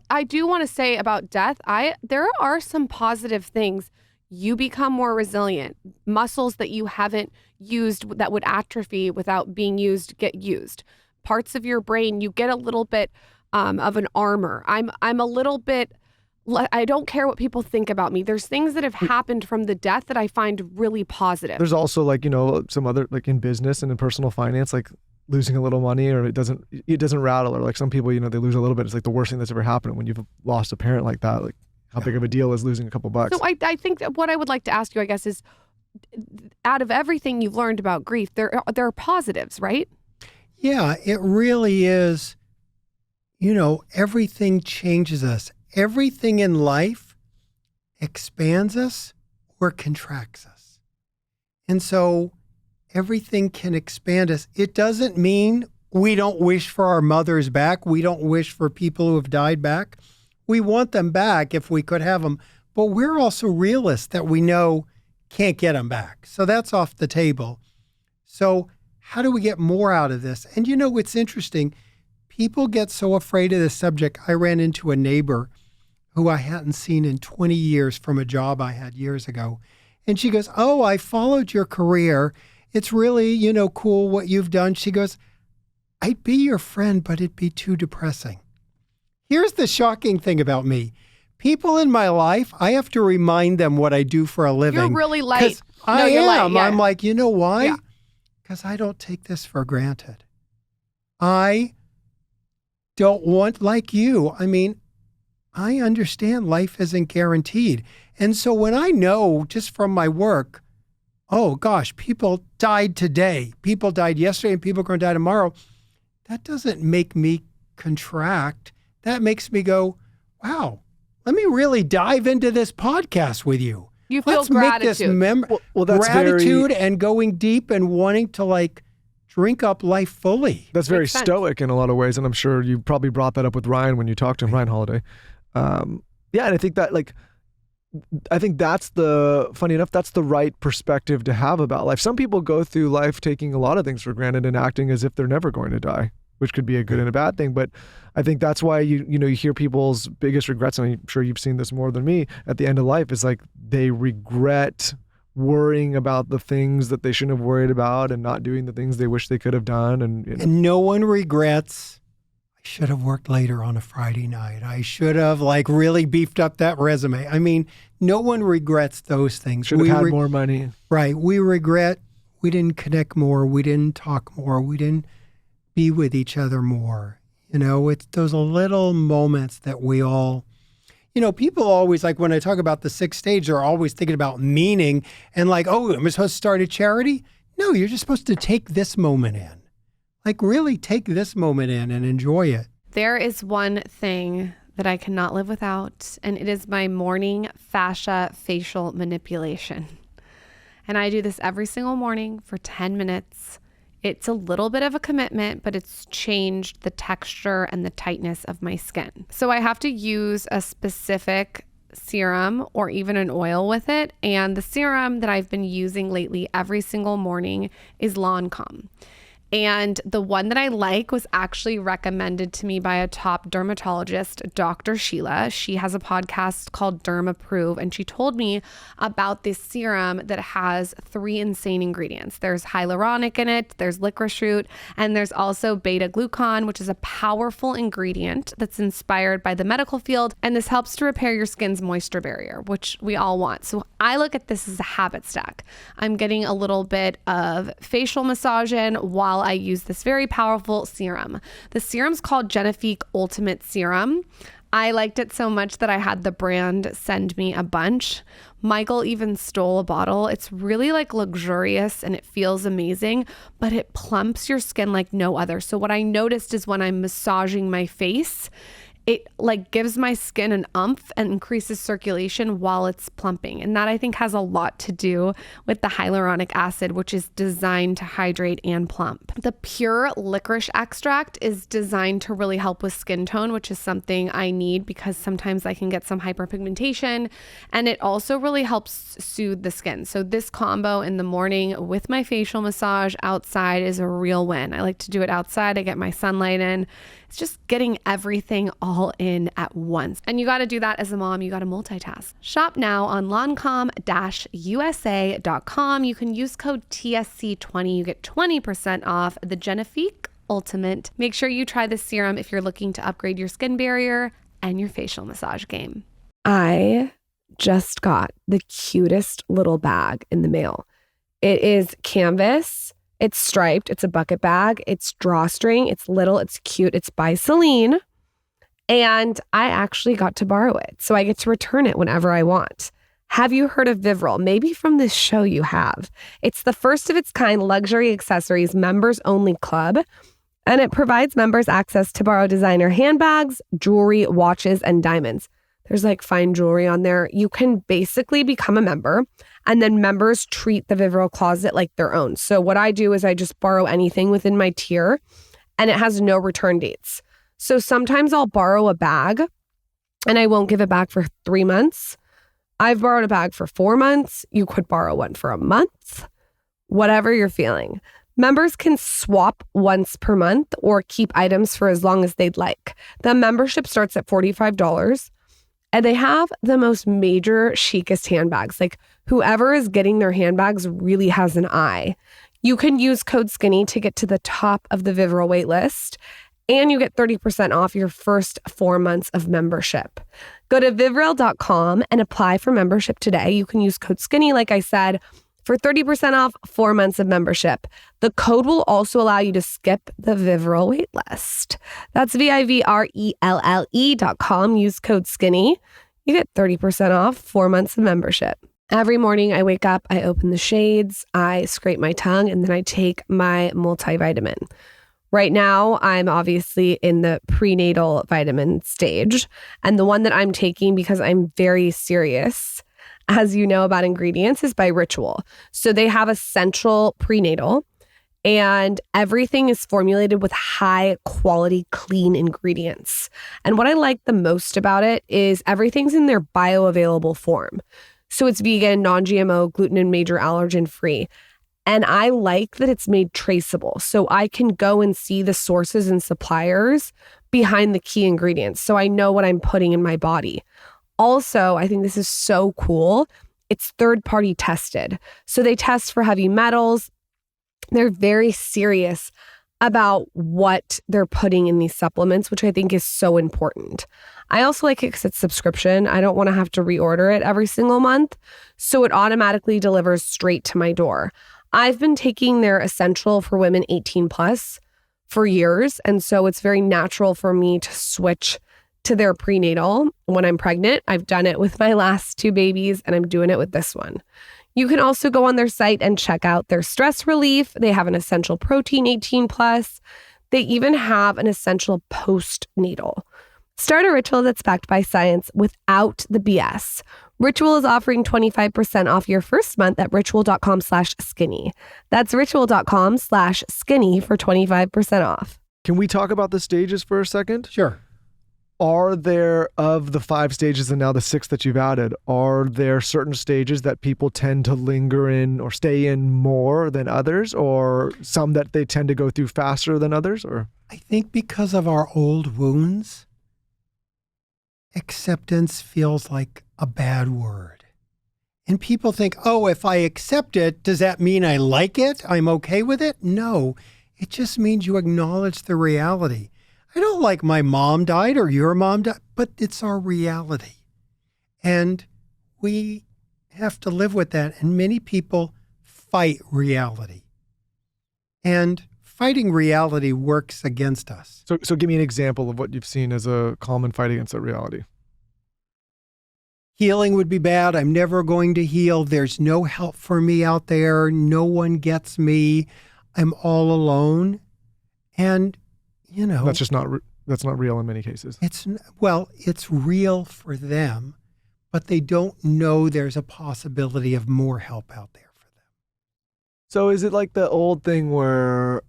I do want to say about death, there are some positive things. You become more resilient. Muscles that you haven't used that would atrophy without being used get used. Parts of your brain, you get a little bit of an armor. I'm a little bit, I don't care what people think about me. There's things that have happened from the death that I find really positive. There's also like, some other, like in business and in personal finance, like losing a little money, or it doesn't rattle, or like some people, they lose a little bit. It's like the worst thing that's ever happened when you've lost a parent like that. Like, how big of a deal is losing a couple bucks? So I think that what I would like to ask you, I guess, is out of everything you've learned about grief, there are positives, right? Yeah, it really is. Everything changes us. Everything in life expands us or contracts us. And so everything can expand us. It doesn't mean we don't wish for our mothers back. We don't wish for people who have died back. We want them back if we could have them. But we're also realists that we know can't get them back. So that's off the table. So how do we get more out of this? And it's interesting. People get so afraid of this subject. I ran into a neighbor who I hadn't seen in 20 years from a job I had years ago. And she goes, oh, I followed your career. It's really, cool what you've done. She goes, I'd be your friend, but it'd be too depressing. Here's the shocking thing about me. People in my life, I have to remind them what I do for a living. You're really light. I you're light, am. yeah. I'm like, you know why? Yeah. Because I don't take this for granted. I don't want, like you, I understand life isn't guaranteed. And so when I know just from my work, oh gosh, people died today, people died yesterday, and people are going to die tomorrow, that doesn't make me contract. That makes me go, wow, let me really dive into this podcast with you. You feel Let's gratitude. make this Well, that's gratitude and going deep and wanting to drink up life fully. That's very Makes sense. stoic in a lot of ways, and I'm sure you probably brought that up with Ryan when you talked to him, Ryan Holiday. And I think that that's funny enough, that's the right perspective to have about life. Some people go through life taking a lot of things for granted and acting as if they're never going to die, which could be a good and a bad thing. But I think that's why you hear people's biggest regrets, and I'm sure you've seen this more than me, at the end of life is like they regret worrying about the things that they shouldn't have worried about and not doing the things they wish they could have done. And no one regrets, I should have worked later on a Friday night. I should have really beefed up that resume. No one regrets those things. Should have had more money. Right. We regret we didn't connect more. We didn't talk more. We didn't be with each other more. It's those little moments that we all, people always, when I talk about the 6 stage, they're always thinking about meaning and oh, am I supposed to start a charity? No, you're just supposed to take this moment in. Really take this moment in and enjoy it. There is one thing that I cannot live without, and it is my morning fascia facial manipulation. And I do this every single morning for 10 minutes. It's a little bit of a commitment, but it's changed the texture and the tightness of my skin. So I have to use a specific serum or even an oil with it. And the serum that I've been using lately every single morning is Lancome. And the one that I like was actually recommended to me by a top dermatologist, Dr. Sheila. She has a podcast called Derm Approve, and she told me about this serum that has 3 insane ingredients. There's hyaluronic in it, there's licorice root, and there's also beta glucan, which is a powerful ingredient that's inspired by the medical field. And this helps to repair your skin's moisture barrier, which we all want. So I look at this as a habit stack. I'm getting a little bit of facial massage in while I use this very powerful serum. The serum's called Genifique Ultimate Serum. I liked it so much that I had the brand send me a bunch. Michael even stole a bottle. It's really like luxurious and it feels amazing, but it plumps your skin like no other. So what I noticed is when I'm massaging my face, it like gives my skin an oomph and increases circulation while it's plumping. And that I think has a lot to do with the hyaluronic acid, which is designed to hydrate and plump. The pure licorice extract is designed to really help with skin tone, which is something I need because sometimes I can get some hyperpigmentation, and it also really helps soothe the skin. So this combo in the morning with my facial massage outside is a real win. I like to do it outside. I get my sunlight in. It's just getting everything all in at once. And you got to do that as a mom. You got to multitask. Shop now on lancome-usa.com. You can use code TSC20. You get 20% off the Genifique Ultimate. Make sure you try this serum if you're looking to upgrade your skin barrier and your facial massage game. I just got the cutest little bag in the mail. It is canvas. It's striped. It's a bucket bag. It's drawstring. It's little. It's cute. It's by Celine. And I actually got to borrow it. So I get to return it whenever I want. Have you heard of Vivril? Maybe from this show you have. It's the first of its kind luxury accessories members only club. And it provides members access to borrow designer handbags, jewelry, watches, and diamonds. There's like fine jewelry on there. You can basically become a member, and then members treat the Vivril closet like their own. So what I do is I just borrow anything within my tier, and it has no return dates. So sometimes I'll borrow a bag and I won't give it back for 3 months. I've borrowed a bag for 4 months. You could borrow one for a month, whatever you're feeling. Members can swap once per month or keep items for as long as they'd like. The membership starts at $45. And they have the most major, chicest handbags. Like whoever is getting their handbags really has an eye. You can use code SKINNY to get to the top of the Vivril wait list. And you get 30% off your first 4 months of membership. Go to Vivril.com and apply for membership today. You can use code SKINNY, like I said, for 30% off 4 months of membership. The code will also allow you to skip the Vivril waitlist. That's Vivrelle.com. Use code SKINNY. You get 30% off 4 months of membership. Every morning I wake up, I open the shades, I scrape my tongue, and then I take my multivitamin. Right now, I'm obviously in the prenatal vitamin stage. And the one that I'm taking, because I'm very serious, as you know, about ingredients, is by Ritual. So they have Essential Prenatal, and everything is formulated with high quality, clean ingredients. And what I like the most about it is everything's in their bioavailable form. So it's vegan, non-GMO, gluten and major allergen free. And I like that it's made traceable. So I can go and see the sources and suppliers behind the key ingredients. So I know what I'm putting in my body. Also, I think this is so cool. It's third-party tested. So they test for heavy metals. They're very serious about what they're putting in these supplements, which I think is so important. I also like it because it's subscription. I don't want to have to reorder it every single month. So it automatically delivers straight to my door. I've been taking their Essential for Women 18 plus for years. And so it's very natural for me to switch to their prenatal when I'm pregnant. I've done it with my last 2 babies, and I'm doing it with this one. You can also go on their site and check out their stress relief. They have an Essential Protein 18 plus. They even have an Essential Postnatal. Start a ritual that's backed by science without the BS. Ritual is offering 25% off your first month at ritual.com/skinny. That's ritual.com/skinny for 25% off. Can we talk about the stages for a second? Sure. Are there, of the 5 stages and now the 6 that you've added, are there certain stages that people tend to linger in or stay in more than others, or some that they tend to go through faster than others? Or I think because of our old wounds, acceptance feels like a bad word. And people think, oh, if I accept it, does that mean I like it? I'm okay with it? No, it just means you acknowledge the reality. I don't like my mom died or your mom died, but it's our reality. And we have to live with that. And many people fight reality. And fighting reality works against us. So give me an example of what you've seen as a common fight against that reality. Healing would be bad. I'm never going to heal. There's no help for me out there. No one gets me. I'm all alone. And you know, that's not real in many cases. It's real for them, but they don't know there's a possibility of more help out there for them. So is it like the old thing where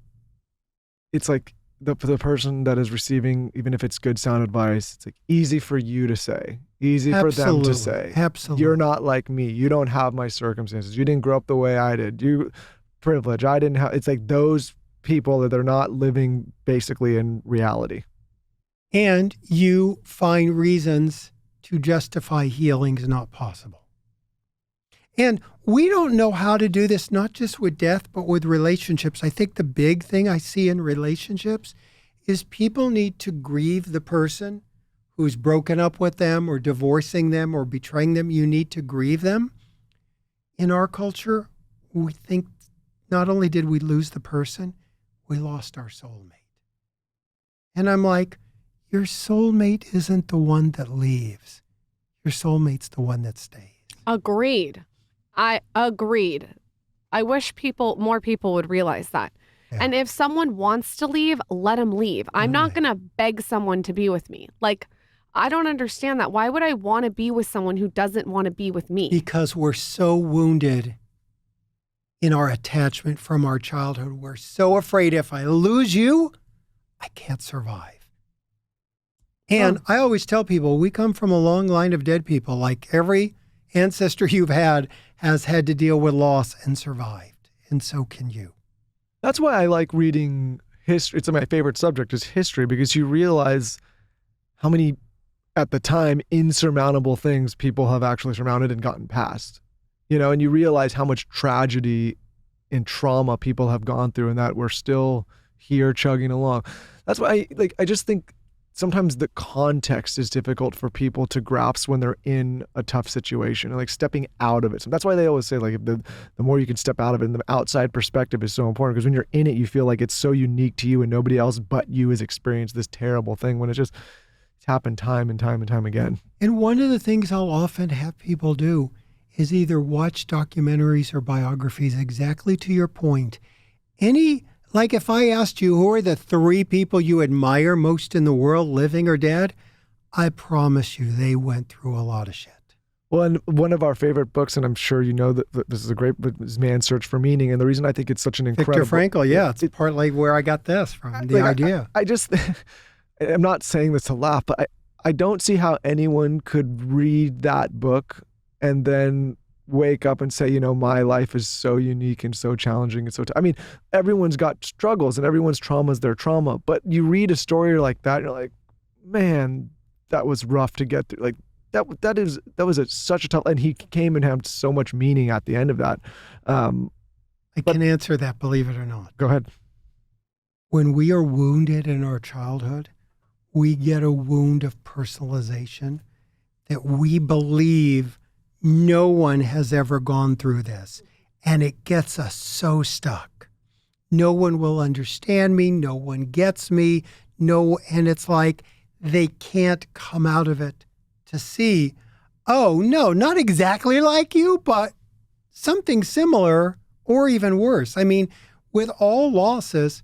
it's like the person that is receiving, even if it's good sound advice, it's like easy for you to say, easy for them to say. Absolutely. You're not like me. You don't have my circumstances. You didn't grow up the way I did. You privilege. I didn't have. It's like those people that they're not living basically in reality. And you find reasons to justify healing's not possible. And we don't know how to do this, not just with death, but with relationships. I think the big thing I see in relationships is people need to grieve the person who's broken up with them or divorcing them or betraying them. You need to grieve them. In our culture, we think not only did we lose the person, we lost our soulmate. And I'm like, your soulmate isn't the one that leaves. Your soulmate's the one that stays. Agreed. I wish more people would realize that. Yeah. And if someone wants to leave, let them leave. I'm not going to beg someone to be with me. Like, I don't understand that. Why would I want to be with someone who doesn't want to be with me? Because we're so wounded in our attachment from our childhood. We're so afraid if I lose you, I can't survive. And I always tell people, we come from a long line of dead people. Like every ancestor you've had has had to deal with loss and survived. And so can you. That's why I like reading history. It's my favorite subject is history, because you realize how many, at the time, insurmountable things people have actually surmounted and gotten past. You know, and you realize how much tragedy and trauma people have gone through, and that we're still here chugging along. That's why I just think sometimes the context is difficult for people to grasp when they're in a tough situation and like stepping out of it. So that's why they always say like the more you can step out of it, and the outside perspective is so important, because when you're in it, you feel like it's so unique to you and nobody else but you has experienced this terrible thing, when it's happened time and time and time again. And one of the things I'll often have people do is either watch documentaries or biographies, exactly to your point. Like if I asked you, who are the 3 people you admire most in the world, living or dead? I promise you they went through a lot of shit. Well, and one of our favorite books, and I'm sure you know that this is a great book, is Man's Search for Meaning. And the reason I think it's such an incredible... Viktor Frankl, yeah. It's partly where I got this from, the idea. I just... I'm not saying this to laugh, but I don't see how anyone could read that book and then wake up and say, you know, my life is so unique and so challenging and so I mean, everyone's got struggles and everyone's trauma is their trauma, but you read a story like that and you're like, man, that was rough to get through. Like that was such a tough, and he came and had so much meaning at the end of that. I can answer that, believe it or not. Go ahead. When we are wounded in our childhood, we get a wound of personalization that we believe no one has ever gone through this. And it gets us so stuck. No one will understand me. No one gets me. And it's like they can't come out of it to see, oh, no, not exactly like you, but something similar or even worse. I mean, with all losses,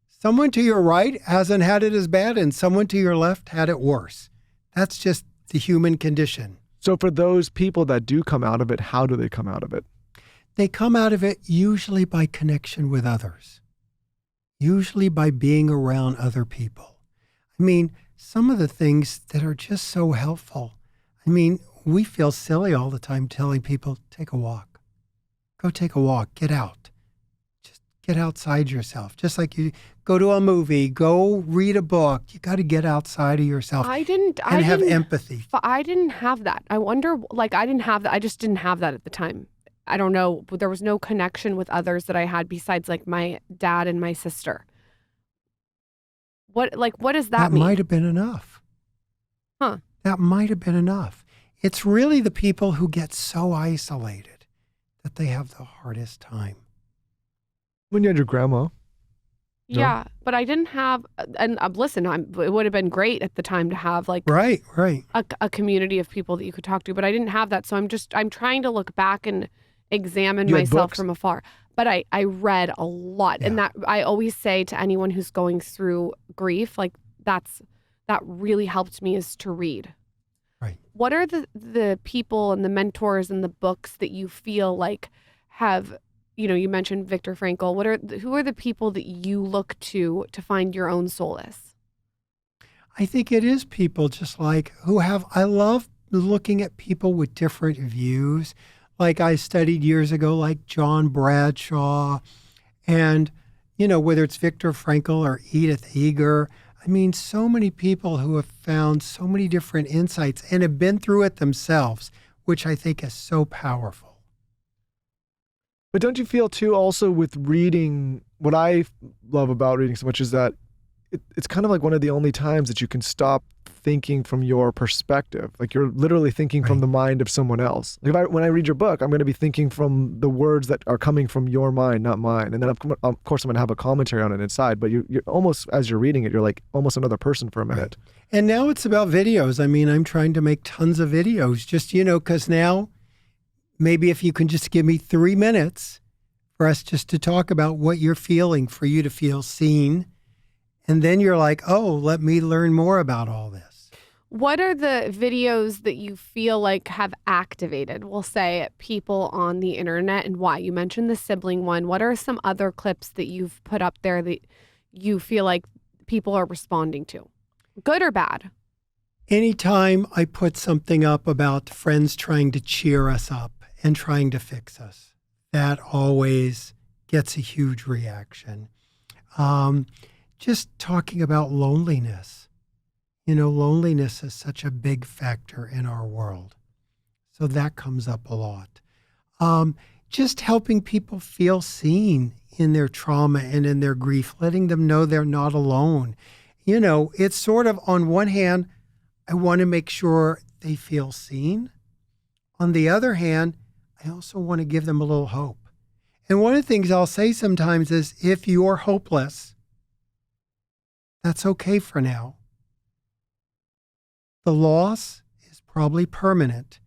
someone to your right hasn't had it as bad and someone to your left had it worse. That's just the human condition. So for those people that do come out of it, how do they come out of it? They come out of it usually by connection with others, usually by being around other people. I mean, some of the things that are just so helpful. I mean, we feel silly all the time telling people, take a walk. Go take a walk. Get out. Just get outside yourself. Just like you go to a movie, go read a book. You got to get outside of yourself and have empathy. I didn't have that. I wonder, like, I didn't have that. I just didn't have that at the time. I don't know. There was no connection with others that I had besides like my dad and my sister. What does that mean? That might have been enough. Huh. That might have been enough. It's really the people who get so isolated that they have the hardest time. When you had your grandma. Yeah, but I didn't have, and listen, it would have been great at the time to have like right. a community of people that you could talk to, but I didn't have that. So I'm trying to look back and examine myself from afar. But I read a lot, and that I always say to anyone who's going through grief, like that really helped me is to read. Right. What are the people and the mentors and the books that you feel like have, you mentioned Viktor Frankl. Who are the people that you look to find your own solace? I think it is people just like I love looking at people with different views. Like I studied years ago, like John Bradshaw and, whether it's Viktor Frankl or Edith Eger. I mean, so many people who have found so many different insights and have been through it themselves, which I think is so powerful. But don't you feel too also with reading, what I love about reading so much is that it's kind of like one of the only times that you can stop thinking from your perspective. Like you're literally thinking from the mind of someone else. Like when I read your book, I'm going to be thinking from the words that are coming from your mind, not mine. And then of course I'm going to have a commentary on it inside, but you're almost, as you're reading it, you're like almost another person for a minute. Right. And now it's about videos. I mean, I'm trying to make tons of videos just, because now maybe if you can just give me 3 minutes for us just to talk about what you're feeling, for you to feel seen. And then you're like, oh, let me learn more about all this. What are the videos that you feel like have activated, we'll say, people on the internet, and why? You mentioned the Sibling one. What are some other clips that you've put up there that you feel like people are responding to? Good or bad? Anytime I put something up about friends trying to cheer us up and trying to fix us, that always gets a huge reaction. Just talking about loneliness. Loneliness is such a big factor in our world. So that comes up a lot. Just helping people feel seen in their trauma and in their grief, letting them know they're not alone. It's sort of, on one hand, I want to make sure they feel seen. On the other hand, I also want to give them a little hope. And one of the things I'll say sometimes is, if you're hopeless, that's okay for now. The loss is probably permanent,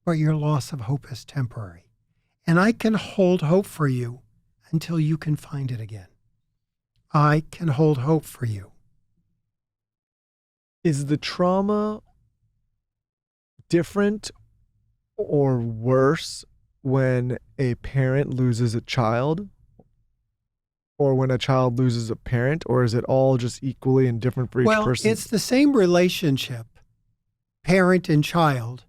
but your loss of hope is temporary. And I can hold hope for you until you can find it again. I can hold hope for you. Is the trauma different or worse when a parent loses a child? Or when a child loses a parent, or is it all just equally and different for each person? Well, it's the same relationship, parent and child,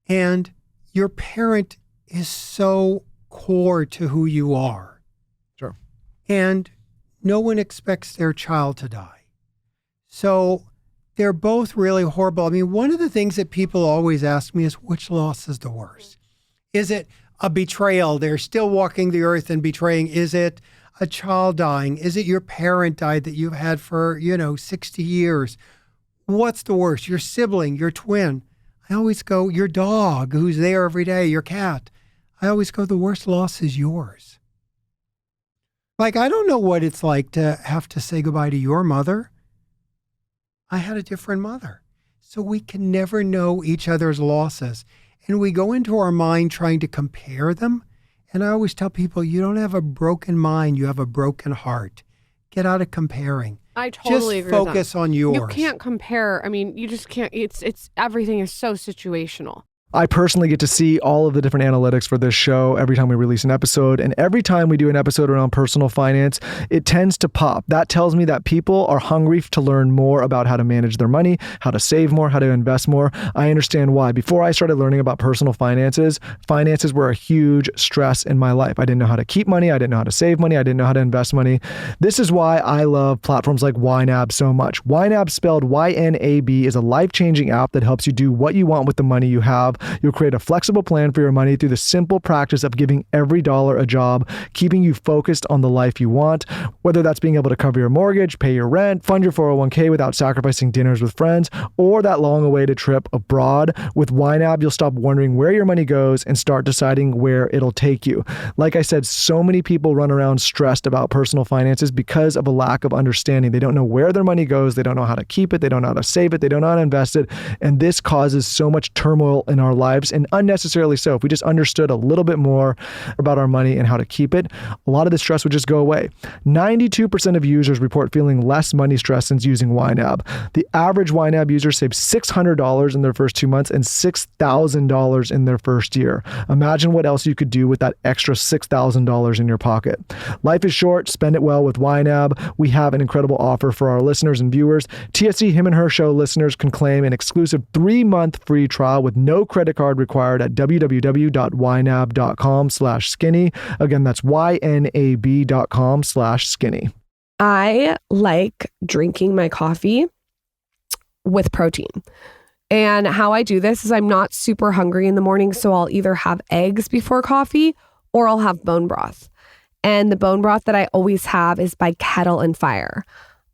and your parent is so core to who you are. Sure. And no one expects their child to die. So they're both really horrible. I mean, one of the things that people always ask me is, which loss is the worst? Is it a betrayal? They're still walking the earth and betraying. Is it a child dying? Is it your parent died that you've had for, 60 years? What's the worst? Your sibling, your twin. I always go, your dog who's there every day, your cat. I always go, the worst loss is yours. Like, I don't know what it's like to have to say goodbye to your mother. I had a different mother. So we can never know each other's losses. And we go into our mind trying to compare them. And I always tell people, you don't have a broken mind, you have a broken heart. Get out of comparing. I totally just agree with focus on yours. You can't compare. I mean, you just can't. It's everything is so situational. I personally get to see all of the different analytics for this show every time we release an episode. And every time we do an episode around personal finance, it tends to pop. That tells me that people are hungry to learn more about how to manage their money, how to save more, how to invest more. I understand why. Before I started learning about personal finances were a huge stress in my life. I didn't know how to keep money. I didn't know how to save money. I didn't know how to invest money. This is why I love platforms like YNAB so much. YNAB, spelled YNAB, is a life-changing app that helps you do what you want with the money you have. You'll create a flexible plan for your money through the simple practice of giving every dollar a job, keeping you focused on the life you want, whether that's being able to cover your mortgage, pay your rent, fund your 401k without sacrificing dinners with friends, or that long-awaited trip abroad. With YNAB, you'll stop wondering where your money goes and start deciding where it'll take you. Like I said, so many people run around stressed about personal finances because of a lack of understanding. They don't know where their money goes. They don't know how to keep it. They don't know how to save it. They don't know how to invest it. And this causes so much turmoil in our lives, and unnecessarily so. If we just understood a little bit more about our money and how to keep it, a lot of the stress would just go away. 92% of users report feeling less money stress since using YNAB. The average YNAB user saves $600 in their first 2 months and $6,000 in their first year. Imagine what else you could do with that extra $6,000 in your pocket. Life is short. Spend it well with YNAB. We have an incredible offer for our listeners and viewers. TSC Him and Her Show listeners can claim an exclusive 3-month free trial with no credit card required at www.ynab.com/skinny. Again, that's ynab.com/skinny. I like drinking my coffee with protein. And how I do this is I'm not super hungry in the morning, so I'll either have eggs before coffee or I'll have bone broth. And the bone broth that I always have is by Kettle and Fire.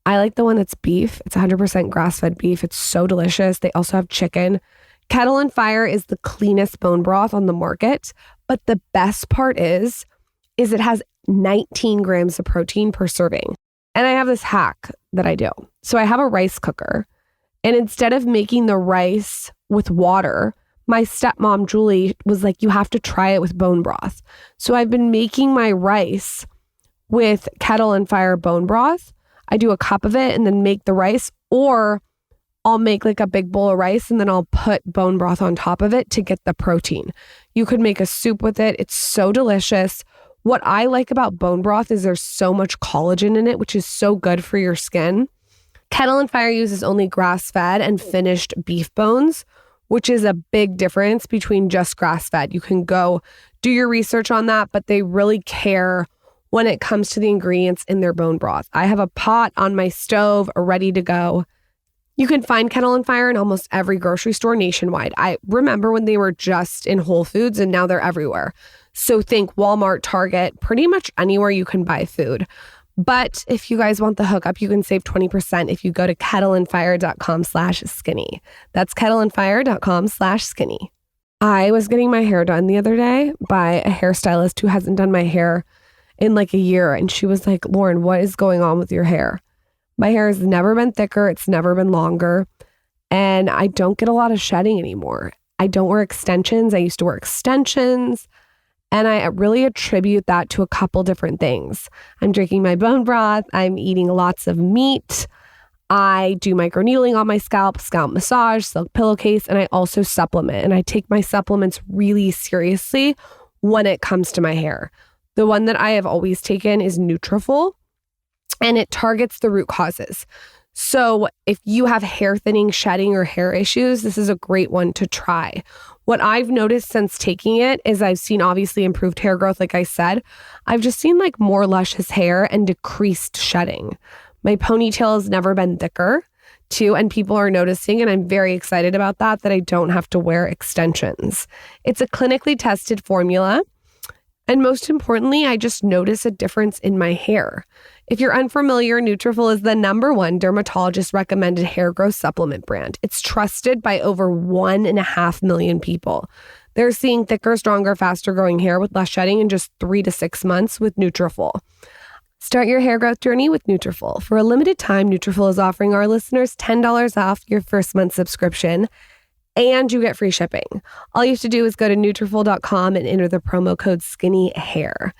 I like the one that's beef. It's 100% grass-fed beef. It's so delicious. They also have chicken. Kettle and Fire is the cleanest bone broth on the market. But the best part is it has 19 grams of protein per serving. And I have this hack that I do. So I have a rice cooker. And instead of making the rice with water, my stepmom, Julie, was like, you have to try it with bone broth. So I've been making my rice with Kettle and Fire bone broth. I do a cup of it and then make the rice, or I'll make like a big bowl of rice and then I'll put bone broth on top of it to get the protein. You could make a soup with it. It's so delicious. What I like about bone broth is there's so much collagen in it, which is so good for your skin. Kettle and Fire uses only grass-fed and finished beef bones, which is a big difference between just grass-fed. You can go do your research on that, but they really care when it comes to the ingredients in their bone broth. I have a pot on my stove ready to go. You can find Kettle and Fire in almost every grocery store nationwide. I remember when they were just in Whole Foods and now they're everywhere. So think Walmart, Target, pretty much anywhere you can buy food. But if you guys want the hookup, you can save 20% if you go to kettleandfire.com/skinny. That's kettleandfire.com/skinny. I was getting my hair done the other day by a hairstylist who hasn't done my hair in like a year. And she was like, Lauryn, what is going on with your hair? My hair has never been thicker. It's never been longer. And I don't get a lot of shedding anymore. I don't wear extensions. I used to wear extensions. And I really attribute that to a couple different things. I'm drinking my bone broth. I'm eating lots of meat. I do microneedling on my scalp massage, silk pillowcase, and I also supplement. And I take my supplements really seriously when it comes to my hair. The one that I have always taken is Nutrafol, and it targets the root causes. So if you have hair thinning, shedding, or hair issues, this is a great one to try. What I've noticed since taking it is I've seen obviously improved hair growth, like I said. I've just seen like more luscious hair and decreased shedding. My ponytail has never been thicker too, and people are noticing, and I'm very excited about that I don't have to wear extensions. It's a clinically tested formula. And most importantly, I just notice a difference in my hair. If you're unfamiliar, Nutrafol is the #1 dermatologist recommended hair growth supplement brand. It's trusted by over 1.5 million people. They're seeing thicker, stronger, faster growing hair with less shedding in just 3 to 6 months with Nutrafol. Start your hair growth journey with Nutrafol. For a limited time, Nutrafol is offering our listeners $10 off your first month subscription, and you get free shipping. All you have to do is go to Nutrafol.com and enter the promo code SkinnyHair.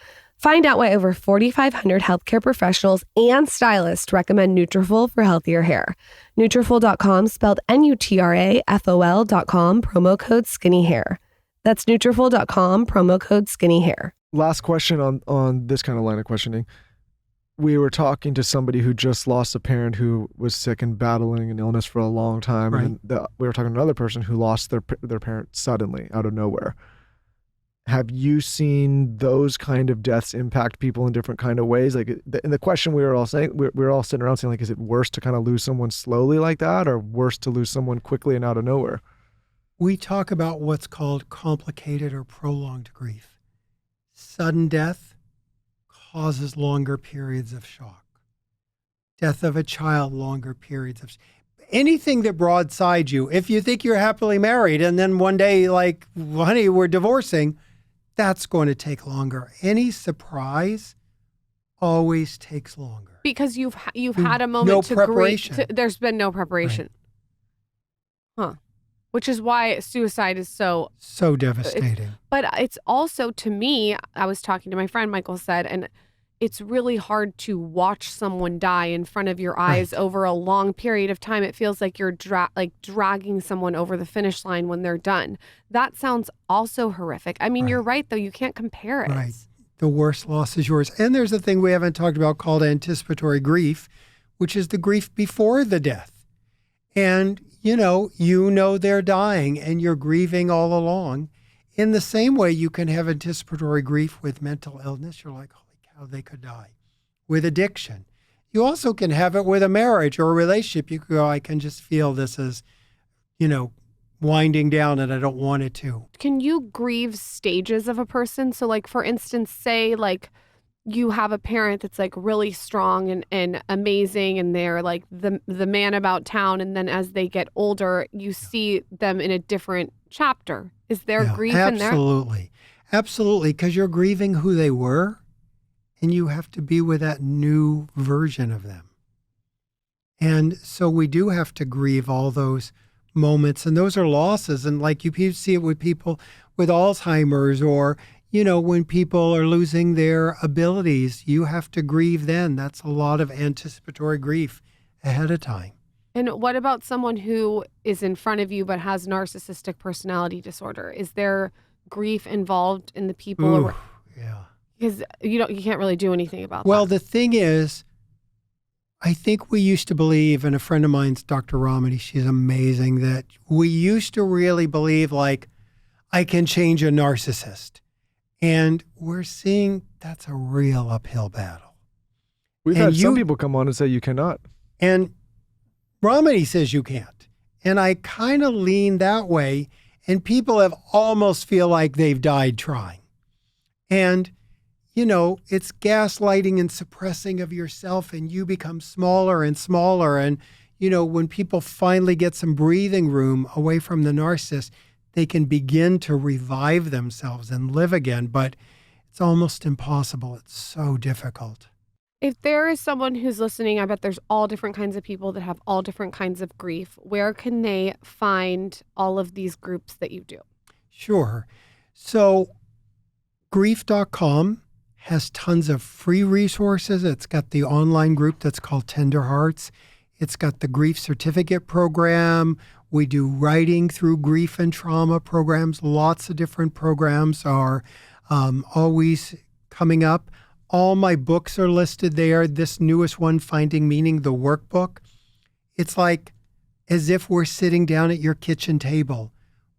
Find out why over 4,500 healthcare professionals and stylists recommend Nutrafol for healthier hair. Nutrafol.com, spelled Nutrafol.com, promo code skinnyhair. That's Nutrafol.com, promo code skinnyhair. Last question on this kind of line of questioning. We were talking to somebody who just lost a parent who was sick and battling an illness for a long time. Right. And we were talking to another person who lost their parent suddenly out of nowhere. Have you seen those kind of deaths impact people in different kind of ways? Like, and the question we were all saying, we were all sitting around saying, like, is it worse to kind of lose someone slowly like that, or worse to lose someone quickly and out of nowhere? We talk about what's called complicated or prolonged grief. Sudden death causes longer periods of shock. Death of a child, longer periods of anything that broadsides you. If you think you're happily married and then one day, like, honey, we're divorcing, that's going to take longer. Any surprise always takes longer. Because you've had a moment to preparation. grieve. There's been no preparation. Right. Huh. Which is why suicide is so devastating. But it's also, to me, I was talking to my friend, Michael said, and it's really hard to watch someone die in front of your eyes over a long period of time. It feels like you're dragging someone over the finish line when they're done. That sounds also horrific. I mean, You're right, though. You can't compare it. Right. The worst loss is yours. And there's a thing we haven't talked about called anticipatory grief, which is the grief before the death. And, you know they're dying and you're grieving all along. In the same way, you can have anticipatory grief with mental illness. You're like, they could die. With addiction, you also can have it with a marriage or a relationship. You could go, I can just feel this is, winding down and I don't want it to. Can you grieve stages of a person? So, like, for instance, say, like, you have a parent that's, like, really strong and amazing, and they're, like, the man about town, and then as they get older, you see them in a different chapter. Is there grief in there? Absolutely, because you're grieving who they were. And you have to be with that new version of them. And so we do have to grieve all those moments. And those are losses. And like you see it with people with Alzheimer's or, when people are losing their abilities, you have to grieve then. That's a lot of anticipatory grief ahead of time. And what about someone who is in front of you but has narcissistic personality disorder? Is there grief involved in the people? Yeah. Because you can't really do anything about that. Well, the thing is, I think we used to believe, and a friend of mine's Dr. Ramani, she's amazing, that we used to really believe, like, I can change a narcissist. And we're seeing that's a real uphill battle. We've had some people come on and say you cannot. And Ramani says you can't. And I kind of lean that way. And people have almost feel like they've died trying. And it's gaslighting and suppressing of yourself, and you become smaller and smaller. And, when people finally get some breathing room away from the narcissist, they can begin to revive themselves and live again. But it's almost impossible. It's so difficult. If there is someone who's listening, I bet there's all different kinds of people that have all different kinds of grief. Where can they find all of these groups that you do? Sure. So grief.com has tons of free resources. It's got the online group that's called Tender Hearts. It's got the grief certificate program. We do writing through grief and trauma programs. Lots of different programs are always coming up. All my books are listed there. This newest one, Finding Meaning, the workbook. It's like as if we're sitting down at your kitchen table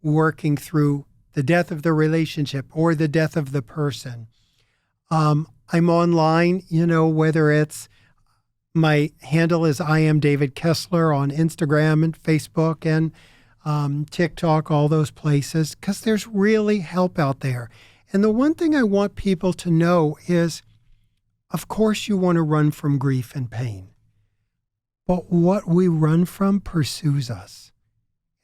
working through the death of the relationship or the death of the person. I'm online, whether it's my handle is I am David Kessler on Instagram and Facebook and TikTok, all those places, because there's really help out there. And the one thing I want people to know is, of course, you want to run from grief and pain, but what we run from pursues us,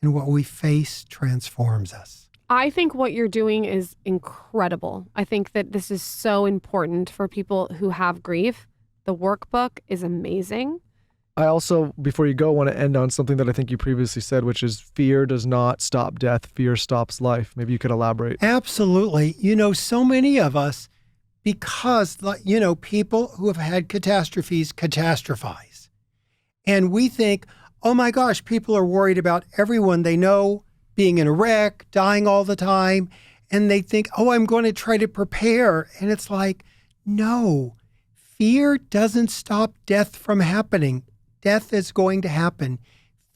and what we face transforms us. I think what you're doing is incredible. I think that this is so important for people who have grief. The workbook is amazing. I also, before you go, want to end on something that I think you previously said, which is fear does not stop death. Fear stops life. Maybe you could elaborate. Absolutely. So many of us, because, people who have had catastrophes catastrophize. And we think, oh my gosh, people are worried about everyone they know being in a wreck, dying all the time. And they think, oh, I'm going to try to prepare. And it's like, no, fear doesn't stop death from happening. Death is going to happen.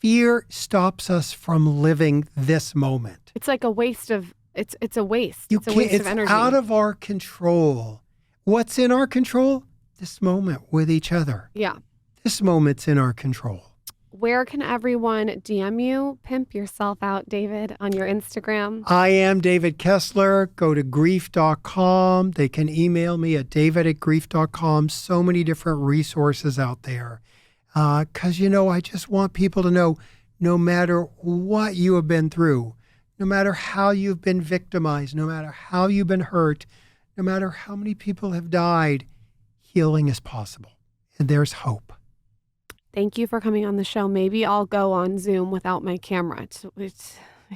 Fear stops us from living this moment. It's like a waste of, it's a waste. It's a waste It's of energy. out of our control. What's in our control? This moment with each other. Yeah. This moment's in our control. Where can everyone DM you? Pimp yourself out, David, on your Instagram. I am David Kessler. Go to grief.com. They can email me at david@grief.com. So many different resources out there. Because, I just want people to know, no matter what you have been through, no matter how you've been victimized, no matter how you've been hurt, no matter how many people have died, healing is possible. And there's hope. Thank you for coming on the show. Maybe I'll go on Zoom without my camera to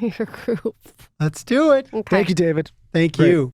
your group. Let's do it. Okay. Thank you, David. Thank Great. you.